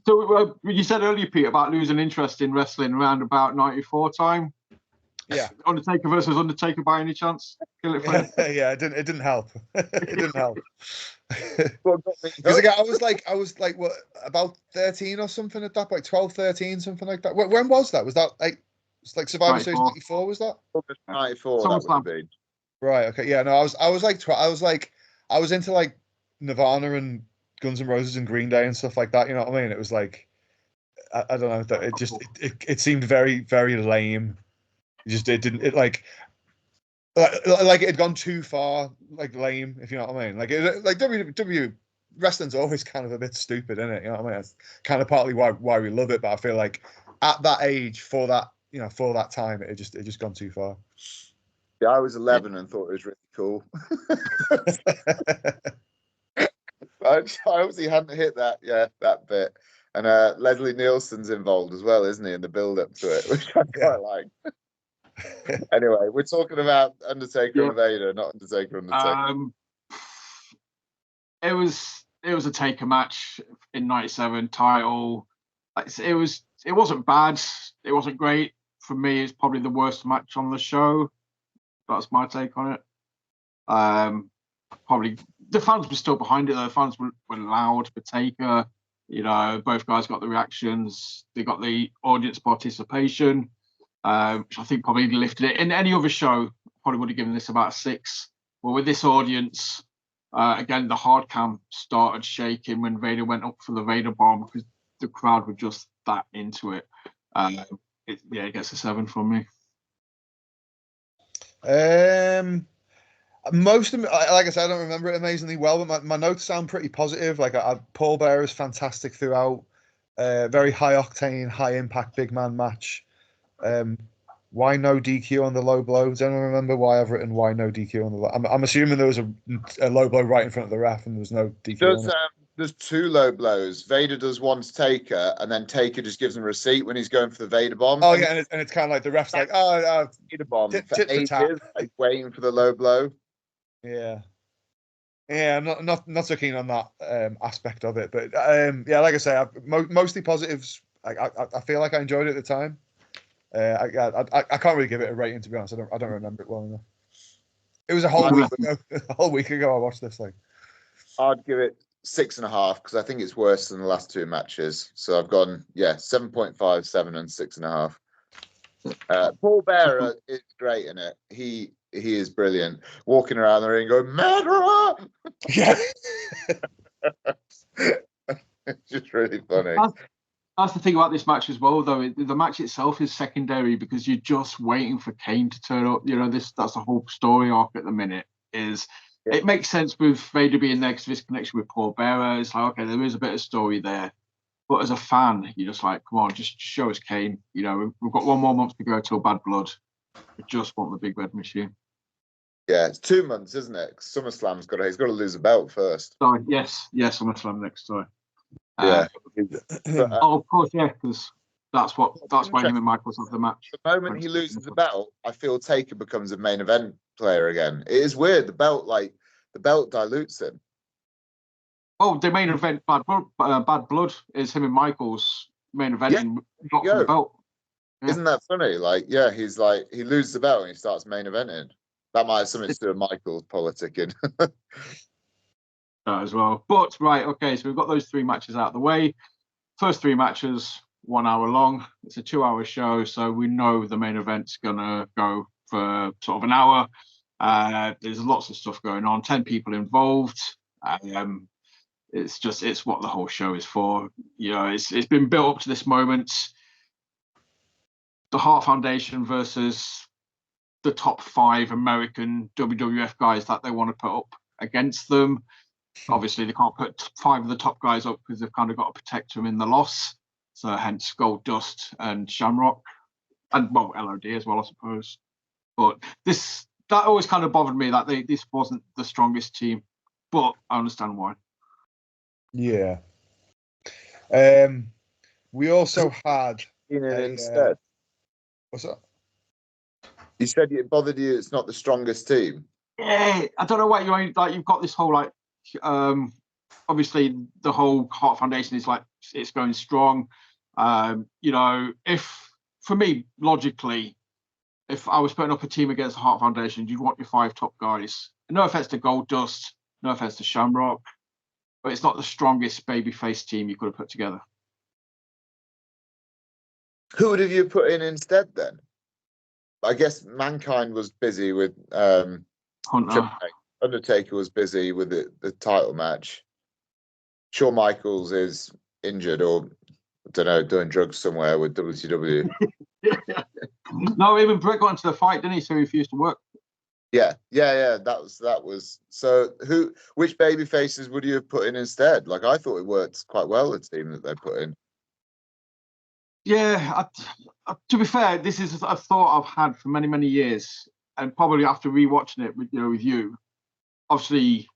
So you said earlier, Pete, about losing interest in wrestling around about 94 time. Yeah. Undertaker versus Undertaker by any chance? Yeah, it didn't help. It didn't help. Because again, I was like what, about 13 or something at that point, 12, 13, something like that. When was that? Was that like Survivor Series 94? Was that? 94. That would have been. Right. Okay. Yeah. No, I was into like Nirvana and Guns N' Roses and Green Day and stuff like that. You know what I mean? It was like I don't know. It seemed very, very lame. It had gone too far, like lame, if you know what I mean. Like WWE wrestling's always kind of a bit stupid, isn't it? You know what I mean? It's kind of partly why we love it, but I feel like at that age, for that time, it just gone too far. Yeah, I was 11 and thought it was really cool. I obviously hadn't hit that bit. And Leslie Nielsen's involved as well, isn't he, in the build-up to it, which I quite like. Anyway, we're talking about Undertaker and Vader, not Undertaker. It was a Taker match in '97 title. It wasn't bad. It wasn't great. For me, it's probably the worst match on the show. That's my take on it. Probably the fans were still behind it though. The fans were loud for Taker. Both guys got the reactions. They got the audience participation, which I think probably lifted it. In any other show, probably would have given this about a 6. But with this audience, again, the hard cam started shaking when Vader went up for the Vader bomb because the crowd were just that into it. It gets a 7 from me. Most of them, like I said, I don't remember it amazingly well, but my notes sound pretty positive. Like Paul Bearer is fantastic throughout. Very high octane, high impact, big man match. Why no DQ on the low blow? Does anyone remember why I've written why no DQ on the low? I'm assuming there was a low blow right in front of the ref and there was no DQ. There's 2 low blows. Vader does one to Taker, and then Taker just gives him a receipt when he's going for the Vader bomb. Oh yeah, and it's kind of like the ref's like, Vader bomb tit for for ages, tat. like waiting for the low blow. Yeah, I'm not so keen on that aspect of it, but yeah, like I say, mostly positives. I feel like I enjoyed it at the time. I can't really give it a rating, to be honest. I don't remember it well enough. It was a whole week ago. A whole week ago, I watched this thing. I'd give it 6.5 because I think it's worse than the last 2 matches. So I've gone 7.5, 7, and 6.5. Paul Bearer is great in it. He is brilliant. Walking around the ring going, murderer! Yeah. It's just really funny. That's the thing about this match as well, though. The match itself is secondary because you're just waiting for Kane to turn up. That's the whole story arc at the minute. It makes sense with Vader being there because of his connection with Paul Bearer. It's like, okay, there is a bit of story there. But as a fan, you're just like, come on, just show us Kane. We've got 1 more month to go till Bad Blood. We just want the big red machine. Yeah, it's 2 months, isn't it? SummerSlam's he's got to lose a belt first. Sorry, yes, SummerSlam next. Sorry. Yeah. Of course, yeah, because that's why him and Michaels have the match. The moment he loses the belt, I feel Taker becomes a main event player again. It is weird. The belt dilutes him. Oh, the main event, Bad Blood is him and Michaels main event, not for the belt. Yeah. Isn't that funny? He's he loses the belt and he starts main eventing. That might have something to do with Michaels politicking. As well. But right, okay, so we've got those 3 matches out of the way. First 3 matches, 1 hour long. It's a 2-hour show, so we know the main event's gonna go for sort of an hour. There's lots of stuff going on, 10 people involved. It's what the whole show is for. It's been built up to this moment. The Hart Foundation versus the top 5 American WWF guys that they want to put up against them. Obviously, they can't put 5 of the top guys up because they've kind of got to protect them in the loss. So hence Goldust and Shamrock, and LOD as well, I suppose. But that always kind of bothered me that this wasn't the strongest team. But I understand why. Yeah. We also had instead. What's that? You said it bothered you. It's not the strongest team. Yeah, I don't know why you've got this whole obviously the whole Hart Foundation is it's going strong. If for me logically, if I was putting up a team against the Hart Foundation, you'd want your 5 top guys. No offense to Goldust, no offense to Shamrock, but it's not the strongest babyface team you could have put together. Who would have you put in instead then? I guess Mankind was busy with Hunter. Undertaker was busy with the title match. Shawn Michaels is injured or, I don't know, doing drugs somewhere with WCW. No, even Britt got into the fight, didn't he? So he refused to work. Yeah. That was. So which baby faces would you have put in instead? I thought it worked quite well, the team that they put in. Yeah, to be fair, this is a thought I've had for many, many years, and probably after rewatching it with you. Obviously,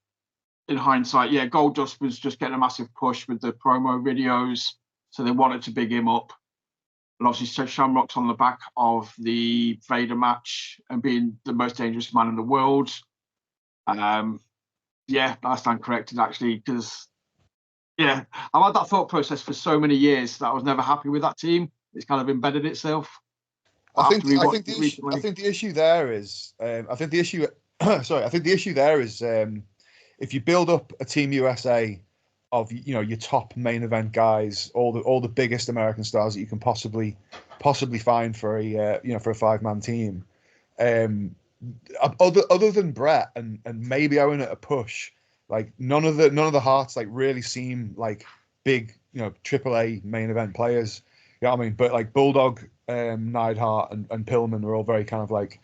in hindsight, Goldust was just getting a massive push with the promo videos, so they wanted to big him up. And obviously, Shamrock's on the back of the Vader match and being the most dangerous man in the world. I stand corrected actually, because I've had that thought process for so many years that I was never happy with that team. It's kind of embedded itself. I think the issue there is if you build up a Team USA of your top main event guys, all the biggest American stars that you can possibly find for a for a 5-man team. Other than Brett and maybe Owen at a push, like none of the Hearts like really seem like big AAA main event players. You know what I mean? But like Bulldog, Neidhart, and Pillman are all very kind of like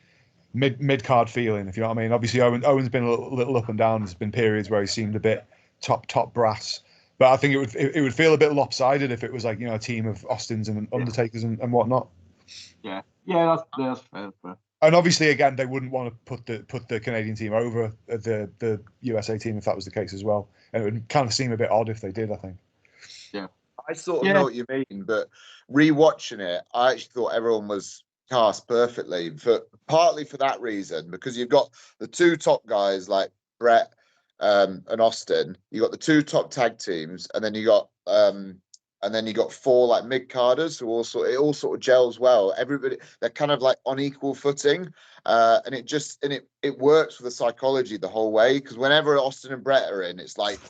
mid card feeling, if you know what I mean. Obviously, Owen's been a little up and down. There's been periods where he seemed a bit top brass, but I think it would feel a bit lopsided if it was like a team of Austins and Undertakers and whatnot. Yeah, that's fair. And obviously, again, they wouldn't want to put the Canadian team over the USA team if that was the case as well, and it would kind of seem a bit odd if they did, I think. Yeah, I sort of know what you mean, but rewatching it, I actually thought everyone was cast perfectly, partly for that reason, because you've got the two top guys like Brett and Austin, you got the two top tag teams, and then you got 4 like mid carders who it all sort of gels well. Everybody, they're kind of like on equal footing, and it works for the psychology the whole way, because whenever Austin and Brett are in, it's like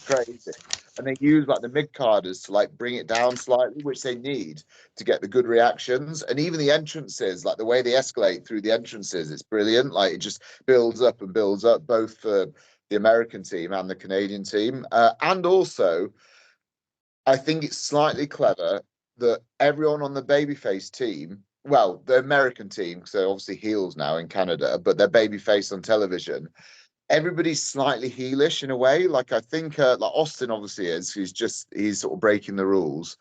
crazy. And they use like the mid carders to like bring it down slightly, which they need to get the good reactions. And even the entrances, like the way they escalate through the entrances, it's brilliant. Like it just builds up and builds up, both for the American team and the Canadian team. And also, I think it's slightly clever that everyone on the babyface team, well, the American team, because they're obviously heels now in Canada, but they're babyface on television. Everybody's slightly heelish in a way. Like I think like Austin obviously is, he's sort of breaking the rules.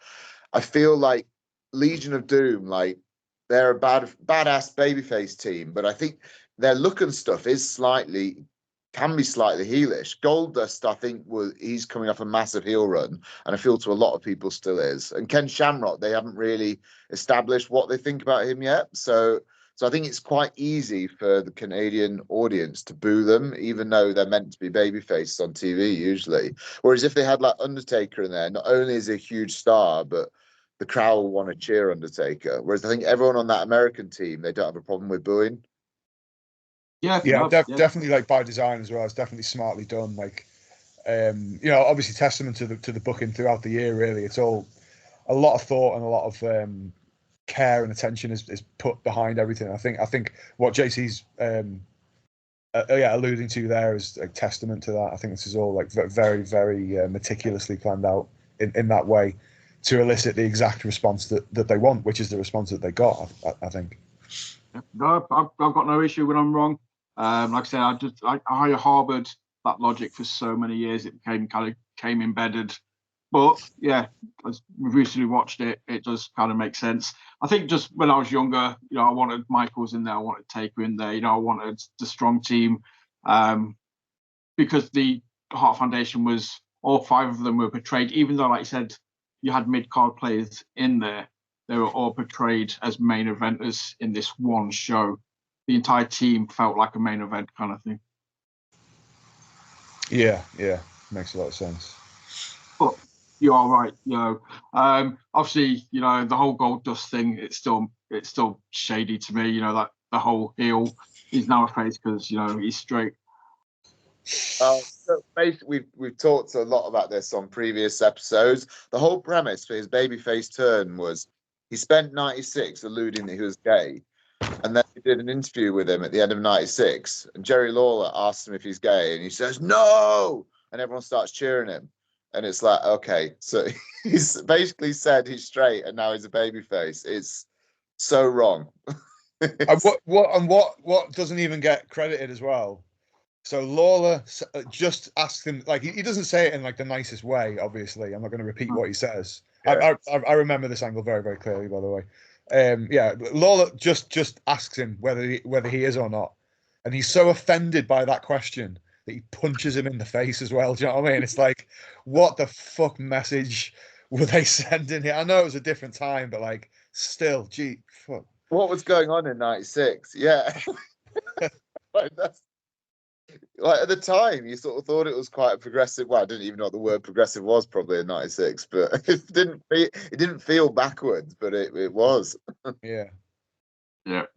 I feel like Legion of Doom, like they're a badass babyface team, but I think their look and stuff can be slightly heelish. Goldust, I think, he's coming off a massive heel run, and I feel to a lot of people still is. And Ken Shamrock, they haven't really established what they think about him yet. So I think it's quite easy for the Canadian audience to boo them, even though they're meant to be babyfaces on TV usually. Whereas if they had like Undertaker in there, not only is he a huge star, but the crowd will want to cheer Undertaker. Whereas I think everyone on that American team, they don't have a problem with booing. Yeah, definitely like by design as well. It's definitely smartly done. Like, obviously testament to the booking throughout the year. Really, it's all a lot of thought and a lot of care and attention is put behind everything. I think what JC's alluding to there is a testament to that. I think this is all like very very meticulously planned out in that way to elicit the exact response that they want, which is the response that they got. I think. No, I've got no issue when I'm wrong. Like I said, I harboured that logic for so many years. It came embedded. But yeah, as we've recently watched it, it does kind of make sense. I think just when I was younger, I wanted Michaels in there, I wanted Taker in there, I wanted the strong team, because the Hart Foundation was, all 5 of them were portrayed, even though, like you said, you had mid-card players in there, they were all portrayed as main eventers in this one show. The entire team felt like a main event kind of thing. Yeah, makes a lot of sense. But you are right, obviously, the whole Gold Dust thing, it's still shady to me, that the whole heel is now a face because he's straight. So basically, we've talked a lot about this on previous episodes. The whole premise for his babyface turn was he spent 96 alluding that he was gay, and then he did an interview with him at the end of 96, and Jerry Lawler asked him if he's gay, and he says no, and everyone starts cheering him. And it's like, okay, so he's basically said he's straight, and now he's a babyface. It's so wrong. And what doesn't even get credited as well. So Lawler just asks him, like he doesn't say it in like the nicest way. Obviously, I'm not going to repeat what he says. Yeah. I remember this angle very very clearly, by the way. Lawler just asks him whether he is or not, and he's so offended by that question that he punches him in the face as well. Do you know what I mean? It's like, what the fuck message were they sending here? I know it was a different time, but like, still, gee, fuck. What was going on in 96? Yeah. Like at the time, you sort of thought it was quite a progressive. Well, I didn't even know what the word progressive was probably in 96, but it didn't feel backwards, but it was. Yeah.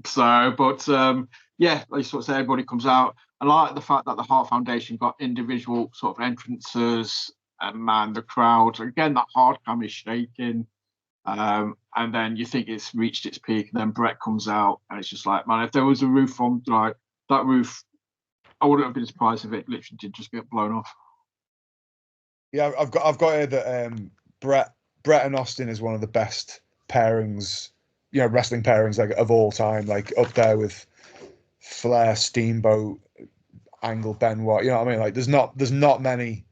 So, but like you sort of say, everybody comes out. I like the fact that the Hart Foundation got individual sort of entrances, and man, the crowd again, that hard cam is shaking. And then you think it's reached its peak, and then Brett comes out, and it's just like, man, if there was a roof on like that roof, I wouldn't have been surprised if it literally did just get blown off. Yeah, I've got here that Brett and Austin is one of the best pairings, wrestling pairings like of all time, like up there with Flair, Steamboat, Angle, Benoit. You know what I mean? Like there's not many.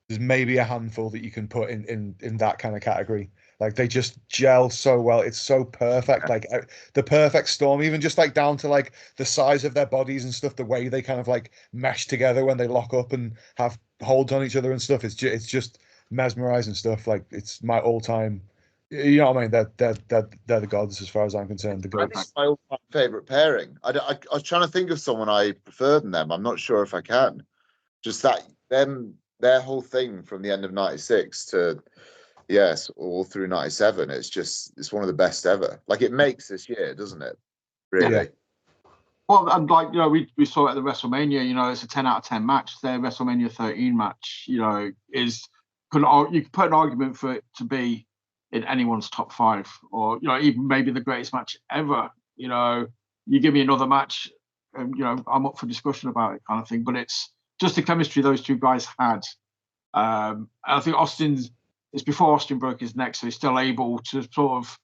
There's maybe a handful that you can put in that kind of category. Like they just gel so well. It's so perfect. Like the perfect storm, even just like down to like the size of their bodies and stuff, the way they kind of like mesh together when they lock up and have holds on each other and stuff. It's just mesmerizing stuff. Like it's my all-time. You know what I mean? They're the gods as far as I'm concerned. The gods. That's my all-time favorite pairing. I was trying to think of someone I preferred than them. I'm not sure if I can. Just that their whole thing from the end of '96 to all through '97. It's one of the best ever. Like it makes this year, doesn't it? Really. Yeah. Well, and like we saw it at the WrestleMania. It's a 10 out of 10 match. Their WrestleMania 13 match, you could put an argument for it to be in anyone's top 5, or even maybe the greatest match ever. You give me another match, I'm up for discussion about it, kind of thing. But it's just the chemistry those two guys had. I think it's before Austin broke his neck, so he's still able to sort of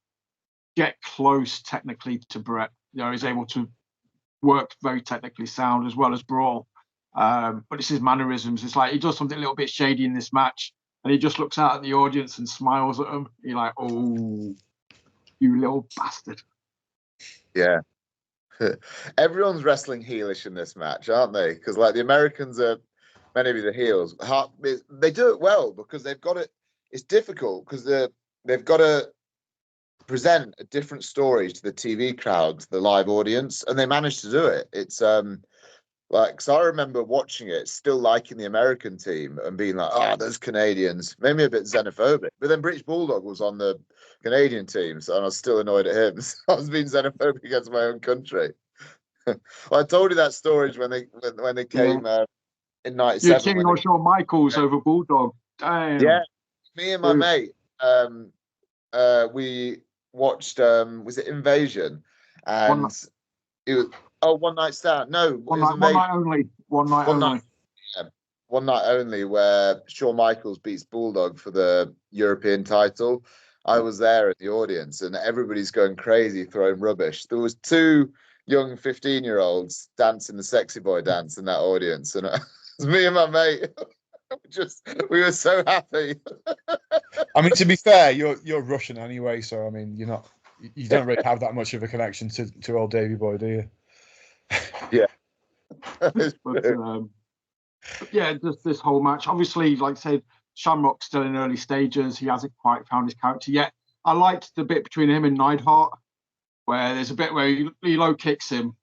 get close technically to Brett. He's able to work very technically sound as well as brawl. But it's his mannerisms. It's like he does something a little bit shady in this match, and he just looks out at the audience and smiles at them. You're like, oh, you little bastard. Yeah. Everyone's wrestling heelish in this match, aren't they? Because like the Americans are many of the heels. They do it well because they've got it. It's difficult because they've got to present a different story to the TV crowd, to the live audience, and they managed to do it. It's because I remember watching it, still liking the American team and being like, those Canadians, made me a bit xenophobic. But then British Bulldog was on the Canadian team, so I was still annoyed at him. So I was being xenophobic against my own country. I told you that story when they came in '97. You're cheering on Shawn Michaels over Bulldog. Damn. Yeah, me and my mate, we watched was it Invasion, and it was One Night Stand. No, one night only. One night only, where Shawn Michaels beats Bulldog for the European title. I was there in the audience, and everybody's going crazy, throwing rubbish. There was 2 young 15-year-olds dancing the sexy boy dance in that audience, and it was me and my mate. We were so happy. I mean, to be fair, you're Russian anyway, so I mean, you don't really have that much of a connection to old Davy Boy, do you? Yeah. Just this whole match. Obviously, like I said, Shamrock's still in early stages. He hasn't quite found his character yet. I liked the bit between him and Neidhart, where there's a bit where he low kicks him.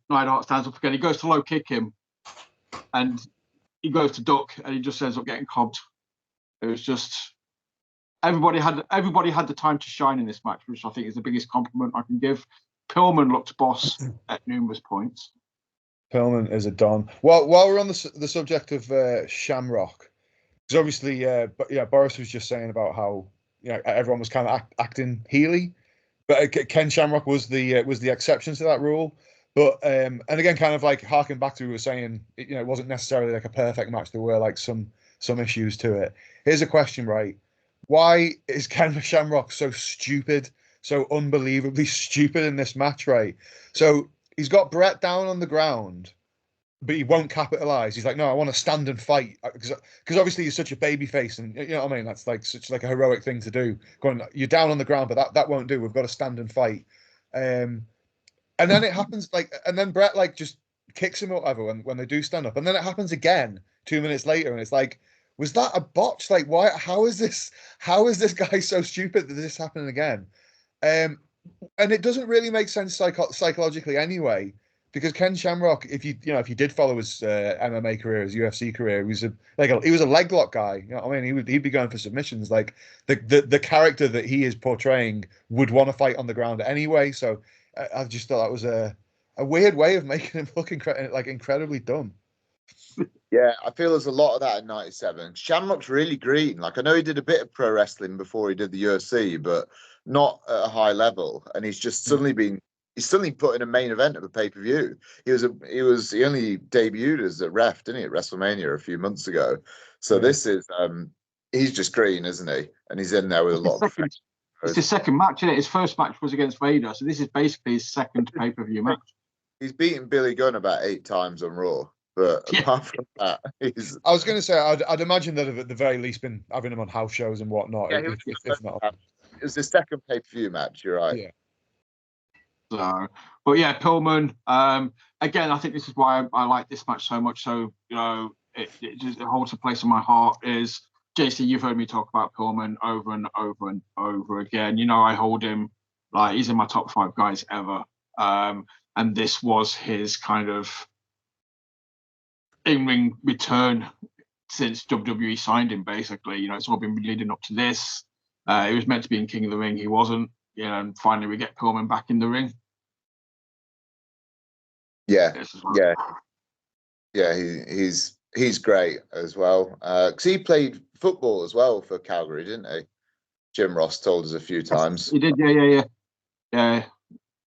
Neidhart stands up again. He goes to low kick him, and he goes to duck, and he just ends up getting cobbed. It was just everybody had the time to shine in this match, which I think is the biggest compliment I can give. Pillman looked boss at numerous points. Pillman is a don. While we're on the subject of Shamrock, because obviously, Boris was just saying about how everyone was kind of acting heely, but Ken Shamrock was the exception to that rule. But and again, kind of like harking back to what we were saying, it wasn't necessarily like a perfect match. There were like some issues to it. Here's a question, right? Why is Ken Shamrock so stupid, so unbelievably stupid in this match, right? So he's got Brett down on the ground, but he won't capitalize. He's like, no, I want to stand and fight, because obviously he's such a baby face, and you know what I mean. That's like such like a heroic thing to do. Going, you're down on the ground, but that won't do. We've got to stand and fight. And then it happens and then Brett like just kicks him or whatever when they do stand up, and then it happens again 2 minutes later, and it's like, was that a botch? Like, why? How is this guy so stupid that this is happening again? And it doesn't really make sense psychologically anyway, because Ken Shamrock, if you did follow his MMA career, his UFC career, he was a leg lock guy. You know what I mean? He'd be going for submissions. Like the character that he is portraying would want to fight on the ground anyway. So I just thought that was a weird way of making him look incredibly dumb. Yeah, I feel there's a lot of that in '97. Shamrock's really green. Like, I know he did a bit of pro wrestling before he did the UFC, but not at a high level. And he's just he's suddenly put in a main event of a pay-per-view. He only debuted as a ref, didn't he, at WrestleMania a few months ago. So this is he's just green, isn't he? And he's in there with a lot of professionals. It's his second match, isn't it? His first match was against Vader, so this is basically his second pay-per-view match. He's beaten Billy Gunn about 8 times on Raw. But apart from that, I was going to say, I'd imagine that at the very least been having him on house shows and whatnot. Yeah, if not, it was the second pay-per-view match. You're right. Yeah. So, but yeah, Pillman. Again, I think this is why I like this match so much. So it holds a place in my heart. Is JC? You've heard me talk about Pillman over and over and over again. I hold him like he's in my top 5 guys ever. And this was his kind of in-ring return since WWE signed him, basically. It's all been leading up to this. He was meant to be in King of the Ring. He wasn't. And finally we get Pillman back in the ring. Yeah. He's great as well. Because he played football as well for Calgary, didn't he? Jim Ross told us a few times. He did, yeah.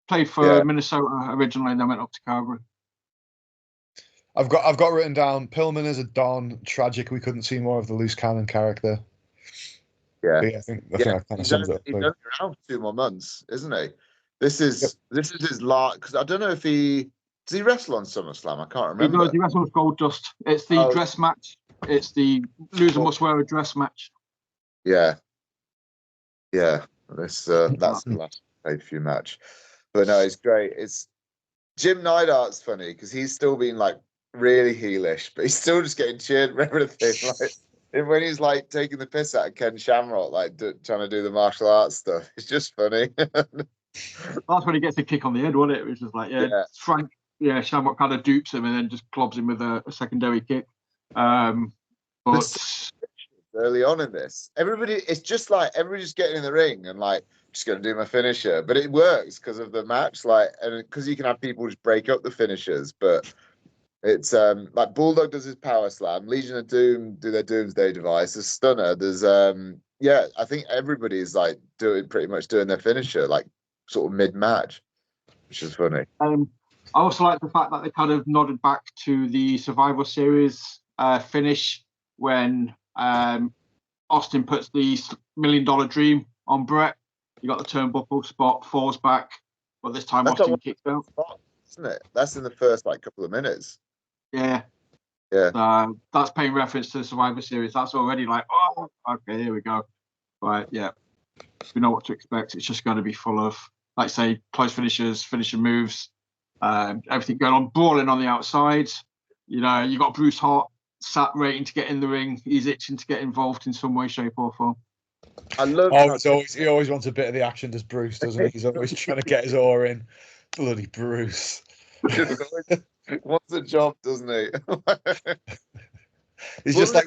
Played for Minnesota originally, and then went up to Calgary. I've got written down Pillman as a Don. Tragic we couldn't see more of the loose cannon character. Yeah, I think that kind of sums it up. He's only around for 2 more months, isn't he? This is his last. Because I don't know if does he wrestle on SummerSlam? I can't remember. He wrestles Goldust. It's the dress match. It's the loser must wear a dress match. Yeah. That's the last pay-per-view match. But no, it's great. It's Jim Neidart's funny because he's still being like really heelish, but he's still just getting cheered for everything. Like when he's like taking the piss out of Ken Shamrock, like trying to do the martial arts stuff, it's just funny. That's when he gets the kick on the head, wasn't it? It was just like, Frank, Shamrock kind of dupes him and then just clobs him with a secondary kick. But early on in this, it's just like everybody's getting in the ring and like just going to do my finisher, but it works because of the match, like, and because you can have people just break up the finishers. But it's like Bulldog does his power slam, Legion of Doom do their Doomsday Device, a stunner. There's I think everybody's like pretty much doing their finisher like sort of mid-match, which is funny. I also like the fact that they kind of nodded back to the Survivor Series finish when Austin puts the $1 million dream on Brett. You got the turnbuckle spot, falls back, but this time Austin kicks out. Isn't it? That's in the first like couple of minutes. Yeah. That's paying reference to the Survivor Series. That's already like, oh, okay, here we go. Right, yeah. We know what to expect. It's just going to be full of, like say, close finishers, finishing moves, everything going on, brawling on the outside. You got Bruce Hart sat waiting to get in the ring. He's itching to get involved in some way, shape, or form. I love. He always wants a bit of the action, does Bruce, doesn't he? He's always trying to get his oar in. Bloody Bruce. Wants a job, doesn't he? He's just like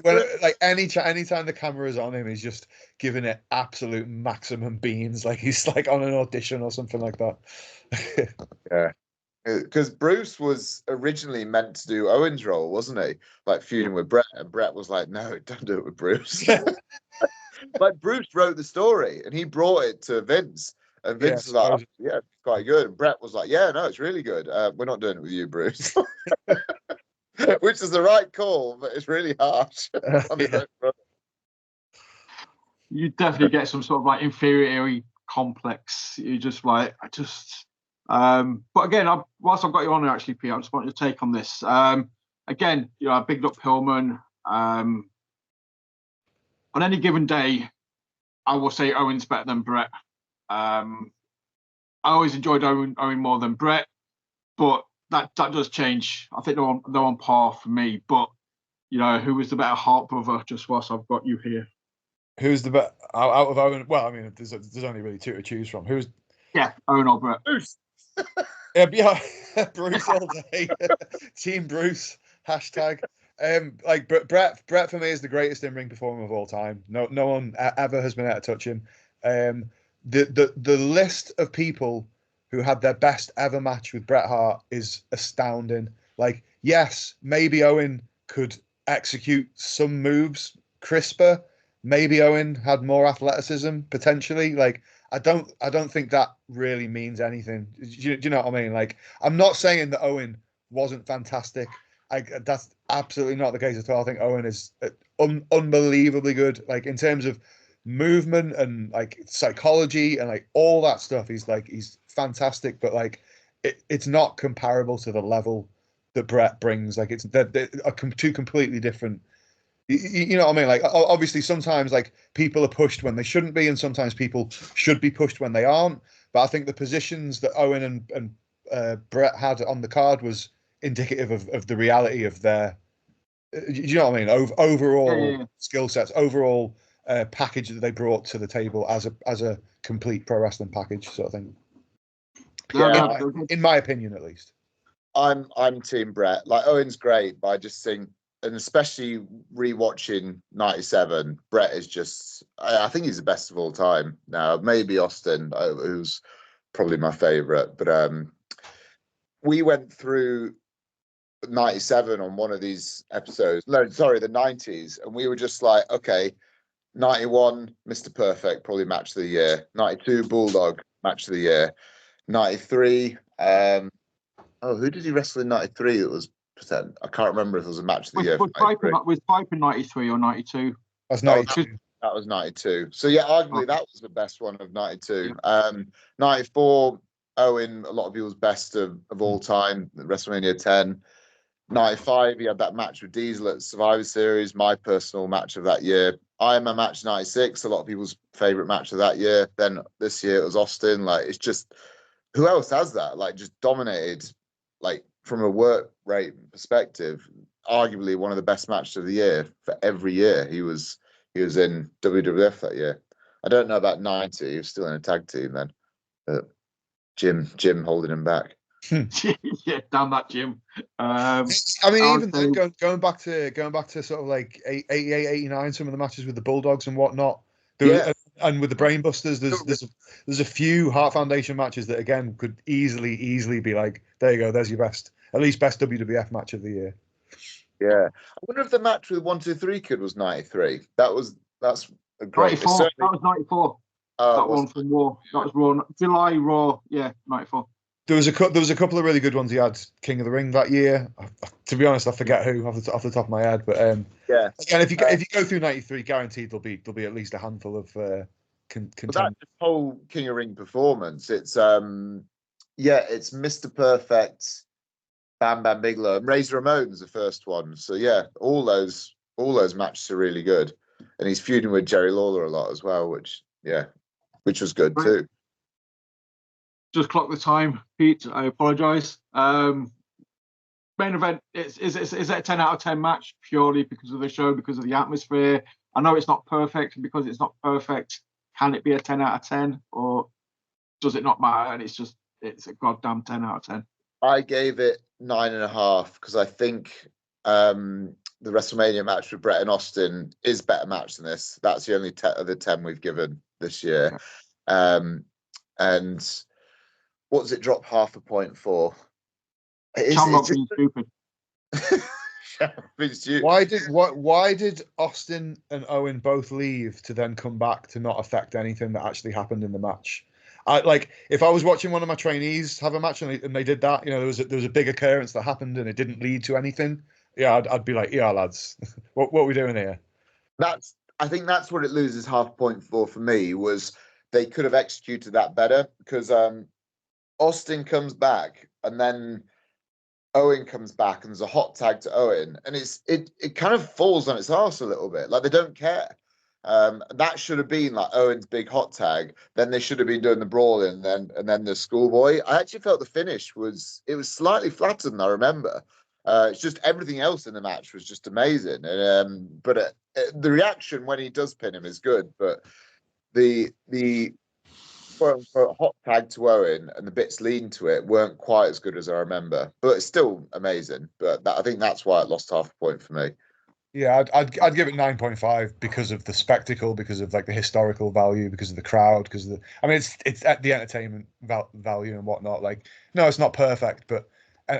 anytime the camera is on him, he's just giving it absolute maximum beans, like he's like on an audition or something like that. Yeah. Because Bruce was originally meant to do Owen's role, wasn't he? Like feuding with Brett, and Brett was like, "No, don't do it with Bruce." Like Bruce wrote the story, and he brought it to Vince, and Vince was like, "Yeah, it's quite good." And Brett was like, "Yeah, no, it's really good. We're not doing it with you, Bruce," which is the right call, but it's really harsh. You definitely get some sort of like inferiority complex. You just like, but again, whilst I've got you on there, actually, Pete, I just want your take on this. Again, I bigged up Pillman. On any given day, I will say Owen's better than Brett. I always enjoyed Owen more than Brett, but that does change. I think they're on par for me. But who was the better heart brother? Just whilst I've got you here, who's the better out of Owen? Well, I mean, there's only really 2 to choose from. Owen or Brett? Bruce. Bruce all day. Team Bruce #. Like Brett for me is the greatest in-ring performer of all time. No one ever has been able to touch him. The list of people who had their best ever match with Bret Hart is astounding. Like yes, maybe Owen could execute some moves crisper. Maybe Owen had more athleticism potentially. Like I don't think that really means anything. Do you know what I mean? Like I'm not saying that Owen wasn't fantastic. That's absolutely not the case at all. I think Owen is unbelievably good. Like in terms of movement and like psychology and like all that stuff. He's fantastic. But like it's not comparable to the level that Brett brings. Like they're two completely different. You know what I mean? Like obviously sometimes like people are pushed when they shouldn't be, and sometimes people should be pushed when they aren't. But I think the positions that Owen and Brett had on the card was indicative of the reality of their. You know what I mean? Overall skill sets, overall package that they brought to the table as a complete pro wrestling package, sort of thing. Yeah, in my opinion, at least. I'm Team Brett. Like Owen's great, but I just think, and especially rewatching '97, Brett is just. I think he's the best of all time now. Maybe Austin, who's probably my favorite, but we went through '97 on one of these episodes. No, sorry, the '90s, and we were just like, okay, '91, Mr. Perfect, probably match of the year. '92, Bulldog, match of the year. '93. Who did he wrestle in '93? That was percent. I can't remember if it was a match of the year. Was Pipe in '93 or '92? That's '92. That was '92. So yeah, arguably that was the best one of '92. '94, Owen, a lot of people's best of all time, WrestleMania 10. '95, he had that match with Diesel at Survivor Series, my personal match of that year. Iron Man match '96, a lot of people's favorite match of that year. Then this year it was Austin. Like it's just, who else has that? Like just dominated, like from a work rate perspective, arguably one of the best matches of the year for every year. He was in WWF that year. I don't know about '90. He was still in a tag team then. But Jim holding him back. Yeah, damn that Jim. I mean, even then, going back to sort of like 88, 89, some of the matches with the Bulldogs and whatnot. And with the Brainbusters, there's a few Heart Foundation matches that again could easily be like, there you go, there's your best WWF match of the year. Yeah, I wonder if the match with 1-2-3 Kid was '93. That's a great. 94. That was '94. That one from Raw. That was Raw. July Raw. Yeah, '94. There was a couple of really good ones. He had King of the Ring that year. To be honest, I forget who off the top of my head. But yeah, again, if you go through '93, guaranteed there'll be at least a handful of contenders. That whole King of Ring performance, it's it's Mr. Perfect, Bam Bam Bigelow, and Razor Ramon's the first one. So yeah, all those matches are really good, and he's feuding with Jerry Lawler a lot as well, which was good too. Just clock the time, Pete. I apologise. Main event is it a 10 out of 10 match purely because of the show, because of the atmosphere? I know it's not perfect, and because it's not perfect, can it be a 10 out of 10, or does it not matter? And it's a goddamn 10 out of 10. I gave it 9.5 because I think the WrestleMania match with Brett and Austin is a better match than this. That's the only of the 10 we've given this year. And what does it drop half a point for? Shamrock being stupid. Why did Austin and Owen both leave to then come back to not affect anything that actually happened in the match? If I was watching one of my trainees have a match and they did that, there was a big occurrence that happened and it didn't lead to anything. Yeah, I'd be like, yeah, lads, what are we doing here? I think that's what it loses half point for me, was they could have executed that better, because Austin comes back and then Owen comes back and there's a hot tag to Owen, and it kind of falls on its arse a little bit. Like they don't care. That should have been like Owen's big hot tag. Then they should have been doing the brawling, and then the schoolboy. I actually felt the finish was slightly flatter than I remember. It's just everything else in the match was just amazing. But the reaction when he does pin him is good, but the quote-unquote hot tag to Owen and the bits leading to it weren't quite as good as I remember, but it's still amazing. But I think that's why it lost half a point for me. Yeah, I'd give it 9.5 because of the spectacle, because of like the historical value, because of the crowd, because of it's at the entertainment value and whatnot. Like, no, it's not perfect, but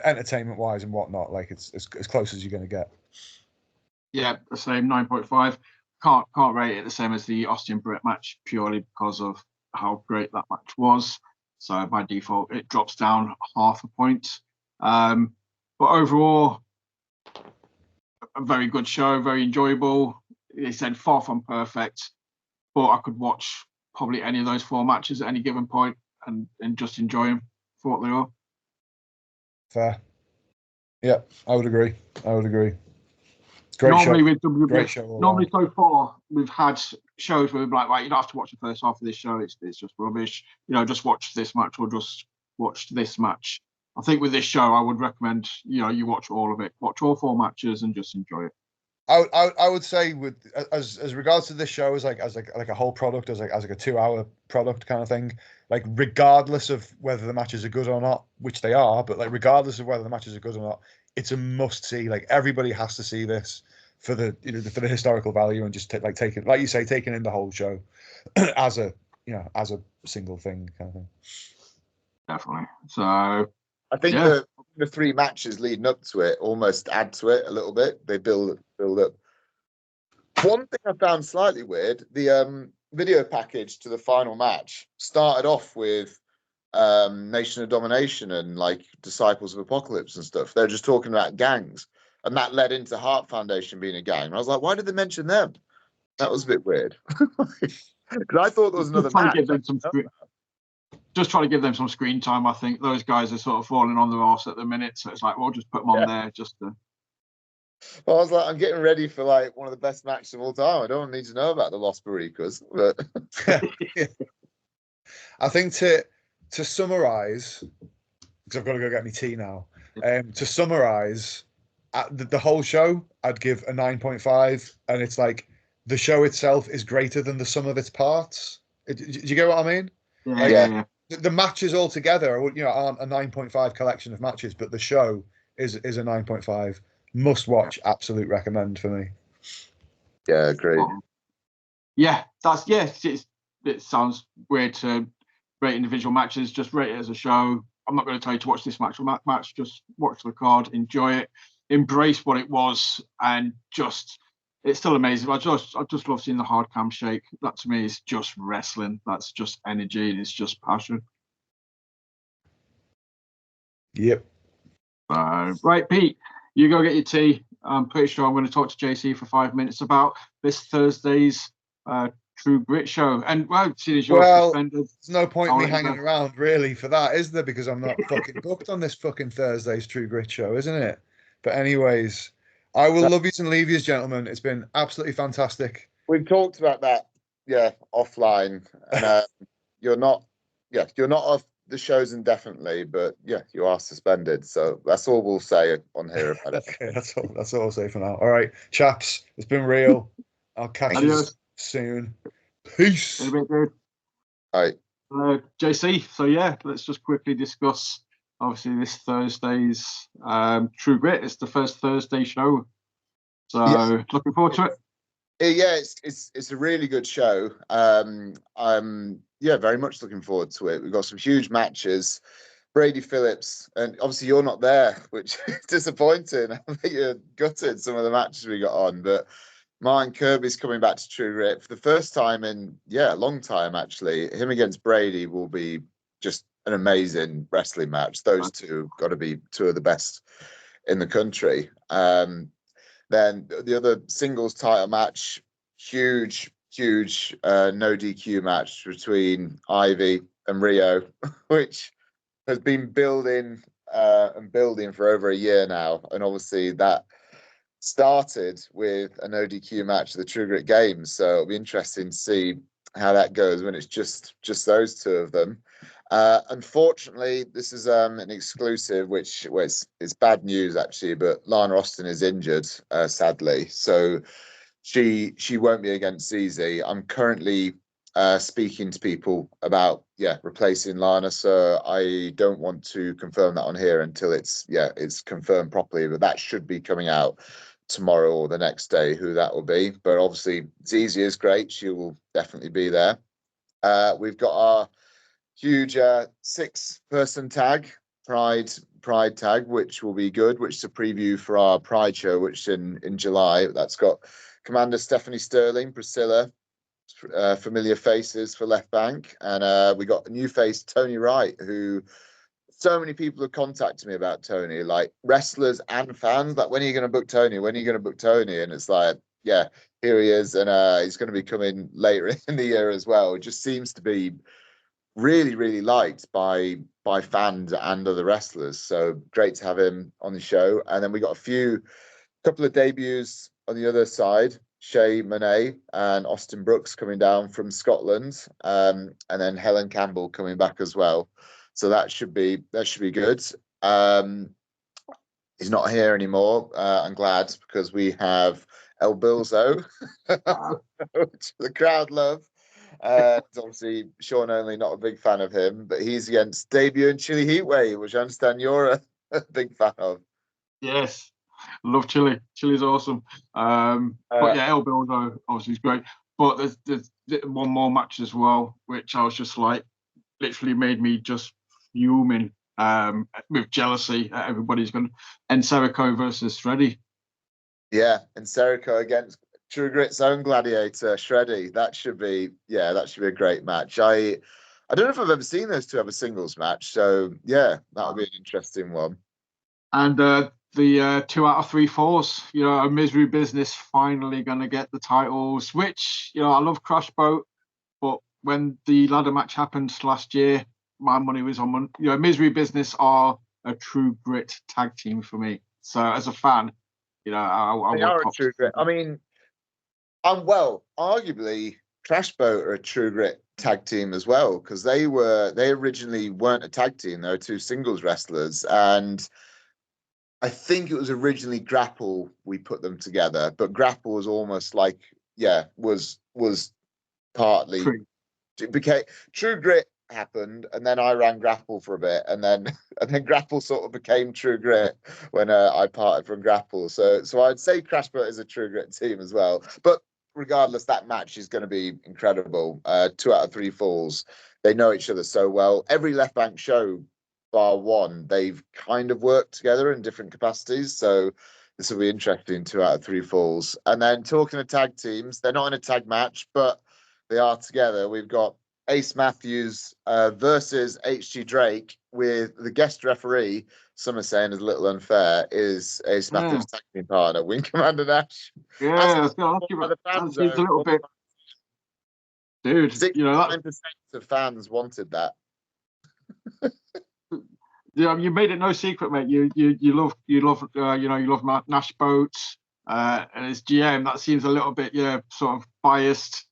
entertainment wise and whatnot. Like it's as close as you're going to get. Yeah, the same 9.5. Can't rate it the same as the Austin Britt match purely because of how great that match was. So by default, it drops down half a point. But overall, a very good show, very enjoyable. They said far from perfect, but I could watch probably any of those 4 matches at any given point and just enjoy them for what they are. Fair. Yeah, I would agree. Great Normally show. with WWE, Great show. normally so far we've had shows where we're like, right, you don't have to watch the first half of this show. It's just rubbish. Just watch this match or just watch this match. I think with this show, I would recommend you watch all of it, watch all 4 matches, and just enjoy it. I would say with as regards to this show as a whole product, as like a 2-hour product kind of thing, like regardless of whether the matches are good or not, which they are, but like regardless of whether the matches are good or not, it's a must see. Like everybody has to see this for the for the historical value and just taking, like you say, taking in the whole show as a single thing kind of thing. Definitely. So I think the 3 matches leading up to it almost add to it a little bit. They build up. One thing I found slightly weird, the video package to the final match started off with Nation of Domination and like Disciples of Apocalypse and stuff. They're just talking about gangs, and that led into Heart Foundation being a gang. And I was like, why did they mention them? That was a bit weird. Because I thought there was another match. Just trying to give them some screen time. I think those guys are sort of falling on their arse at the minute, so it's like, we'll just put them on there just to. Well, I was like, I'm getting ready for like one of the best matches of all time. I don't need to know about the Los Barricas, but I think to summarize, because I've got to go get my tea now. To summarize, the whole show, I'd give a 9.5, and it's like the show itself is greater than the sum of its parts. Do you get what I mean? Yeah. The matches all together, aren't a 9.5 collection of matches, but the show is a 9.5. Must watch, absolute recommend for me. Yeah, great. Yeah, it sounds weird to rate individual matches. Just rate it as a show. I'm not going to tell you to watch this match or that match. Just watch the card, enjoy it, embrace what it was, and it's still amazing. I just love seeing the hard cam shake. That to me is just wrestling. That's just energy and it's just passion. Yep. Right, Pete, you go get your tea. I'm pretty sure I'm going to talk to JC for 5 minutes about this Thursday's True Grit show. And seeing as you're suspended, there's no point in me hanging around really for that, is there? Because I'm not fucking booked on this fucking Thursday's True Grit show, isn't it? But anyways, I will love yous and leave yous, gentlemen. It's been absolutely fantastic. We've talked about that, offline. And you're not off the shows indefinitely, but you are suspended. So that's all we'll say on here about it. Okay, that's all I'll say for now. All right, chaps, it's been real. I'll catch you soon. Peace. In a bit, dude. All right. JC, so let's just quickly discuss obviously this Thursday's True Grit. It's the first Thursday show, so looking forward to it. Yeah, it's a really good show. I'm very much looking forward to it. We've got some huge matches. Brady Phillips, and obviously you're not there, which is disappointing. I think you're gutted some of the matches we got on, but Martin Kirby's coming back to True Grit for the first time in a long time actually. Him against Brady will be just an amazing wrestling match. Those two got to be two of the best in the country. Then the other singles title match, huge no DQ match between Ivy and Rio, which has been building for over a year now, and obviously that started with a no DQ match at the True Grit Games. So it'll be interesting to see how that goes when it's just those two of them. Unfortunately, this is an exclusive, which it's bad news actually, but Lana Austin is injured, sadly. So she won't be against CZ. I'm currently speaking to people about replacing Lana, so I don't want to confirm that on here until it's confirmed properly, but that should be coming out tomorrow or the next day who that will be. But obviously ZZ is great, she will definitely be there. We've got our huge 6-person tag Pride tag, which will be good, which is a preview for our Pride show, which in July. That's got Commander Stephanie Sterling, Priscilla, familiar faces for left bank, and we got a new face, Tony Wright, who so many people have contacted me about Tony, like wrestlers and fans, like, when are you going to book Tony? When are you going to book Tony? And it's like, yeah, here he is, and he's going to be coming later in the year as well. It just seems to be really, really liked by fans and other wrestlers. So great to have him on the show. And then we got couple of debuts on the other side. Shay Monet and Austin Brooks coming down from Scotland, and then Helen Campbell coming back as well. So that should be good. He's not here anymore. I'm glad, because we have El Bilzo, which the crowd love. Obviously, Sean Only, not a big fan of him, but he's against debut in Chile Heatwave, which I understand you're a big fan of. Yes, love Chile. Chile's awesome. But yeah, El Bilzo obviously is great. But there's one more match as well, which I was just like, literally made me just fuming with jealousy. Everybody's going to Enserico versus Shreddy. Yeah, Enserico against True Grit's own gladiator, Shreddy. That should be a great match. I don't know if I've ever seen those two have a singles match, so yeah, that'll be an interesting one. And the 2 out of 3 falls, a Misery Business finally going to get the titles, which, I love Crash Boat, but when the ladder match happened last year, my money was on, Misery Business are a True Grit tag team for me. So as a fan, I they are a True Grit. I mean, arguably Crash Boat are a True Grit tag team as well, because they originally weren't a tag team. They were 2 singles wrestlers, and I think it was originally Grapple we put them together, but Grapple was almost like, was partly it became True Grit happened, and then I ran Grapple for a bit, and then Grapple sort of became True Grit when I parted from Grapple. So I'd say Crash Boat is a True Grit team as well. But regardless, that match is going to be incredible. 2 out of 3 falls. They know each other so well. Every left bank show, bar one, they've kind of worked together in different capacities. So this will be interesting. 2 out of 3 falls. And then talking of tag teams, they're not in a tag match, but they are together. We've got Ace Matthews versus HG Drake, with the guest referee, some are saying is a little unfair, is Ace Matthews' tag team partner, Wing Commander Nash. Yeah, that seems a little bit. Dude, 69% of fans wanted that. Yeah, you made it no secret, mate. You love Nash Boats and his GM. That seems a little bit, sort of biased.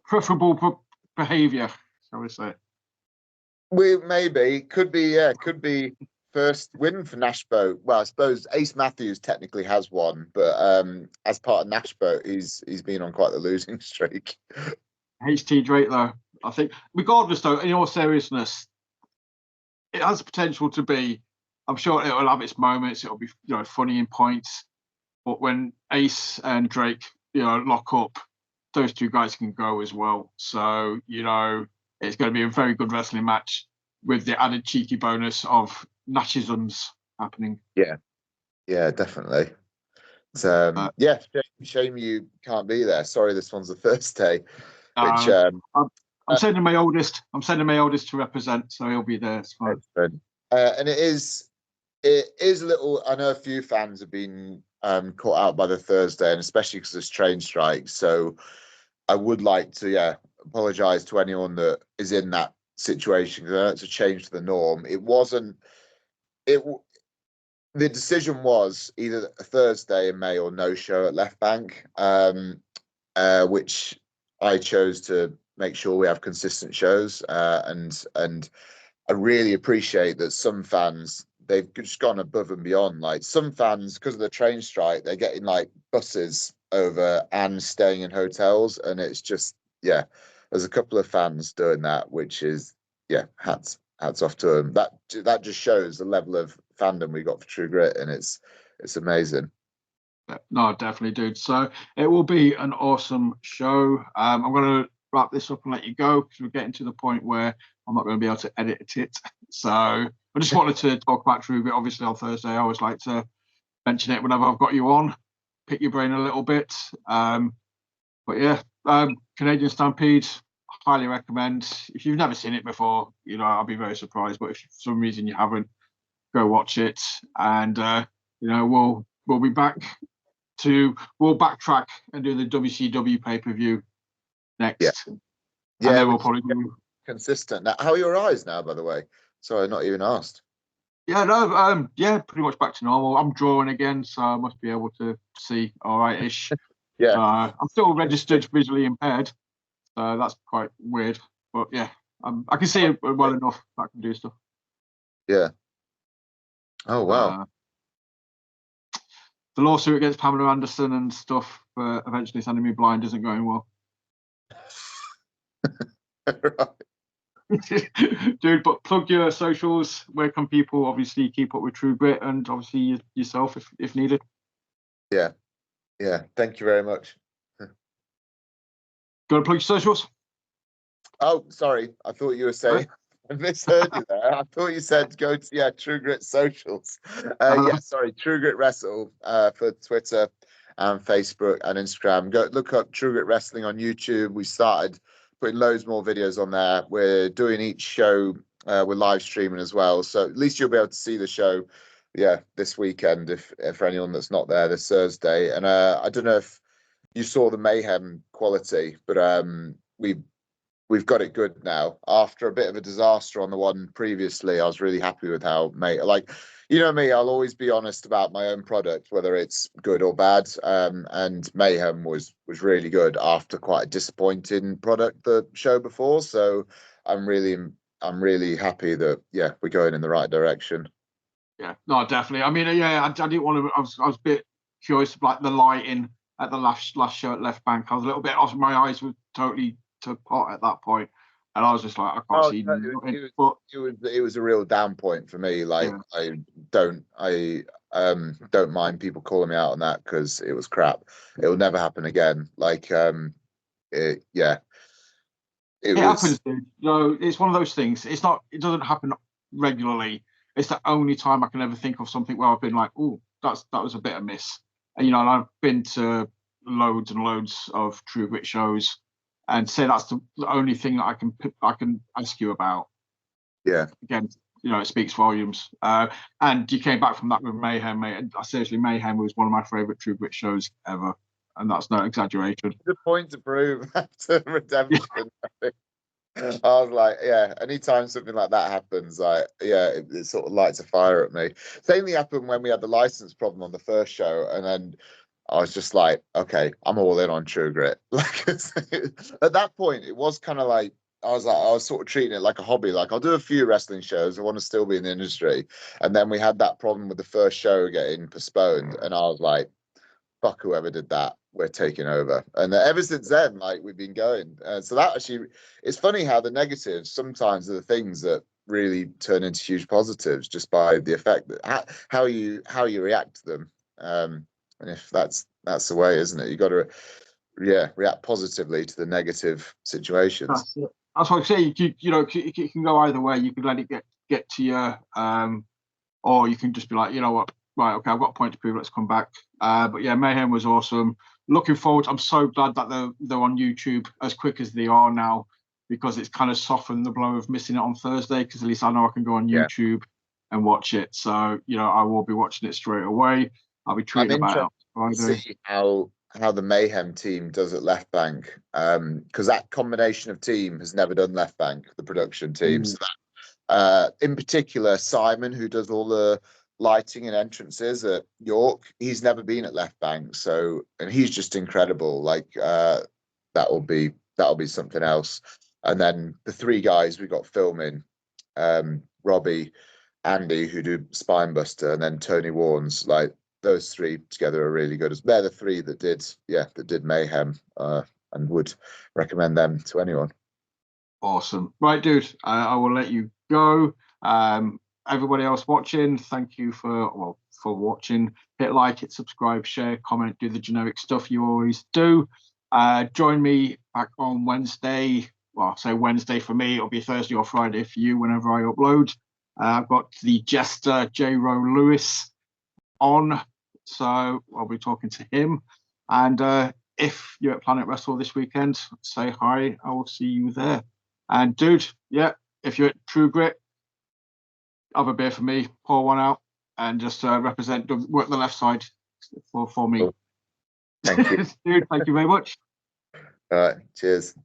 Preferable behaviour, shall we say? Could be first win for Nash Boat. Well, I suppose Ace Matthews technically has one, but as part of Nash Boat, he's been on quite the losing streak. HT Drake, though, I think, regardless, though, in all seriousness, it has potential to be. I'm sure it will have its moments. It'll be, funny in points, but when Ace and Drake, lock up, those 2 guys can go as well. So, it's going to be a very good wrestling match with the added cheeky bonus of Nashisms happening. Yeah, definitely. Shame you can't be there. Sorry, this one's the Thursday. Which I'm sending my oldest. I'm sending my oldest to represent, so he'll be there. It's fine. And it is a little. I know a few fans have been caught out by the Thursday, and especially because there's train strikes. So I would like to, apologise to anyone that is in that situation, because I know it's a change to the norm. It wasn't. The decision was either a Thursday in May or no show at left bank, which I chose to make sure we have consistent shows, and I really appreciate that some fans, they've just gone above and beyond. Like, some fans, because of the train strike, they're getting like buses over and staying in hotels, and it's just, there's a couple of fans doing that, which is, hats off to them. That just shows the level of fandom we got for True Grit, and it's amazing. No, definitely, dude. So it will be an awesome show. I'm going to wrap this up and let you go, because we're getting to the point where I'm not going to be able to edit it. So I just wanted to talk about True Grit. Obviously on Thursday, I always like to mention it whenever I've got you on, pick your brain a little bit. But yeah, Canadian Stampede, highly recommend. If you've never seen it before, I'll be very surprised. But if for some reason you haven't, go watch it. And we'll be back we'll backtrack and do the WCW pay-per-view next. Yeah, and then we'll probably do consistent. Now, how are your eyes now, by the way? Sorry, not even asked. Yeah, no, pretty much back to normal. I'm drawing again, so I must be able to see all right-ish. Yeah. I'm still registered visually impaired, so that's quite weird. But yeah, I can see it well enough that I can do stuff. Yeah. Oh, wow. The lawsuit against Pamela Anderson and stuff for eventually sending me blind isn't going well. Right. Dude, but plug your socials. Where can people obviously keep up with True Grit and obviously yourself if needed? Yeah. Thank you very much. Go to plug your socials. Oh, sorry. I thought you were saying. I misheard you there. I thought you said go to True Grit socials. Sorry, True Grit Wrestle for Twitter and Facebook and Instagram. Go look up True Grit Wrestling on YouTube. We started putting loads more videos on there. We're doing each show. We're live streaming as well, so at least you'll be able to see the show. Yeah, this weekend if for anyone that's not there this Thursday. And I don't know if you saw the Mayhem quality, but we've got it good now. After a bit of a disaster on the one previously, I was really happy with how me, I'll always be honest about my own product, whether it's good or bad. And Mayhem was really good after quite a disappointing product the show before. So I'm really happy that we're going in the right direction. Yeah, no, definitely. I mean, I didn't want to. I was a bit curious about the lighting at the last show at Left Bank. I was a little bit off. My eyes were totally to pot at that point, and I was just like, I can't see nothing. But it was a real down point for me. Like, I don't mind people calling me out on that because it was crap. It will never happen again. Like, it happens, dude. It's one of those things. It doesn't happen regularly. It's the only time I can ever think of something where I've been like, oh, that was a bit of miss. And and I've been to loads and loads of True Grit shows, and say that's the only thing that I can ask you about. Yeah. Again, it speaks volumes. And you came back from that with Mayhem, mate. Seriously, Mayhem was one of my favorite True Grit shows ever, and that's no exaggeration. The point to prove after Redemption. I was like, anytime something like that happens, it sort of lights a fire at me. Same thing happened when we had the license problem on the first show, and then I was just like, okay, I'm all in on True Grit. Like at that point, it was kind of like I was sort of treating it like a hobby. Like, I'll do a few wrestling shows. I want to still be in the industry. And then we had that problem with the first show getting postponed, and I was like, fuck whoever did that, we're taking over. And ever since then, like, we've been going. So that actually, it's funny how the negatives sometimes are the things that really turn into huge positives just by the effect that how you react to them. And if that's the way, isn't it? You got to react positively to the negative situations. That's what I say. You can go either way. You can let it get to you, or you can just be like, you know what, right, okay, I've got a point to prove. Let's come back. But yeah, Mayhem was awesome. Looking forward. I'm so glad that they're on YouTube as quick as they are now, because it's kind of softened the blow of missing it on Thursday. Because at least I know I can go on YouTube and watch it. So I will be watching it straight away. I'll be tweeting about it. See how the Mayhem team does at Left Bank, because that combination of team has never done Left Bank, the production team. So that, in particular, Simon, who does all the lighting and entrances at York, he's never been at Left Bank, and he's just incredible. Like, that'll be something else. And then the three guys we got filming, Robbie, Andy, who do Spinebuster, and then Tony Warnes, like, those three together are really good. They're the three that did Mayhem, and would recommend them to anyone. Awesome. Right, dude, I will let you go. Everybody else watching, thank you for watching. Hit like, hit subscribe, share, comment, do the generic stuff you always do. Join me back on Wednesday. Well, I'll say Wednesday for me. It'll be Thursday or Friday for you whenever I upload. I've got the jester J. Rowe Lewis on, so I'll be talking to him. And if you're at Planet Wrestle this weekend, say hi. I will see you there. And dude, yeah, if you're at True Grit, have a beer for me, pour one out, and just work the left side for me. Cool. Thank you. Dude, thank you very much. All right, cheers.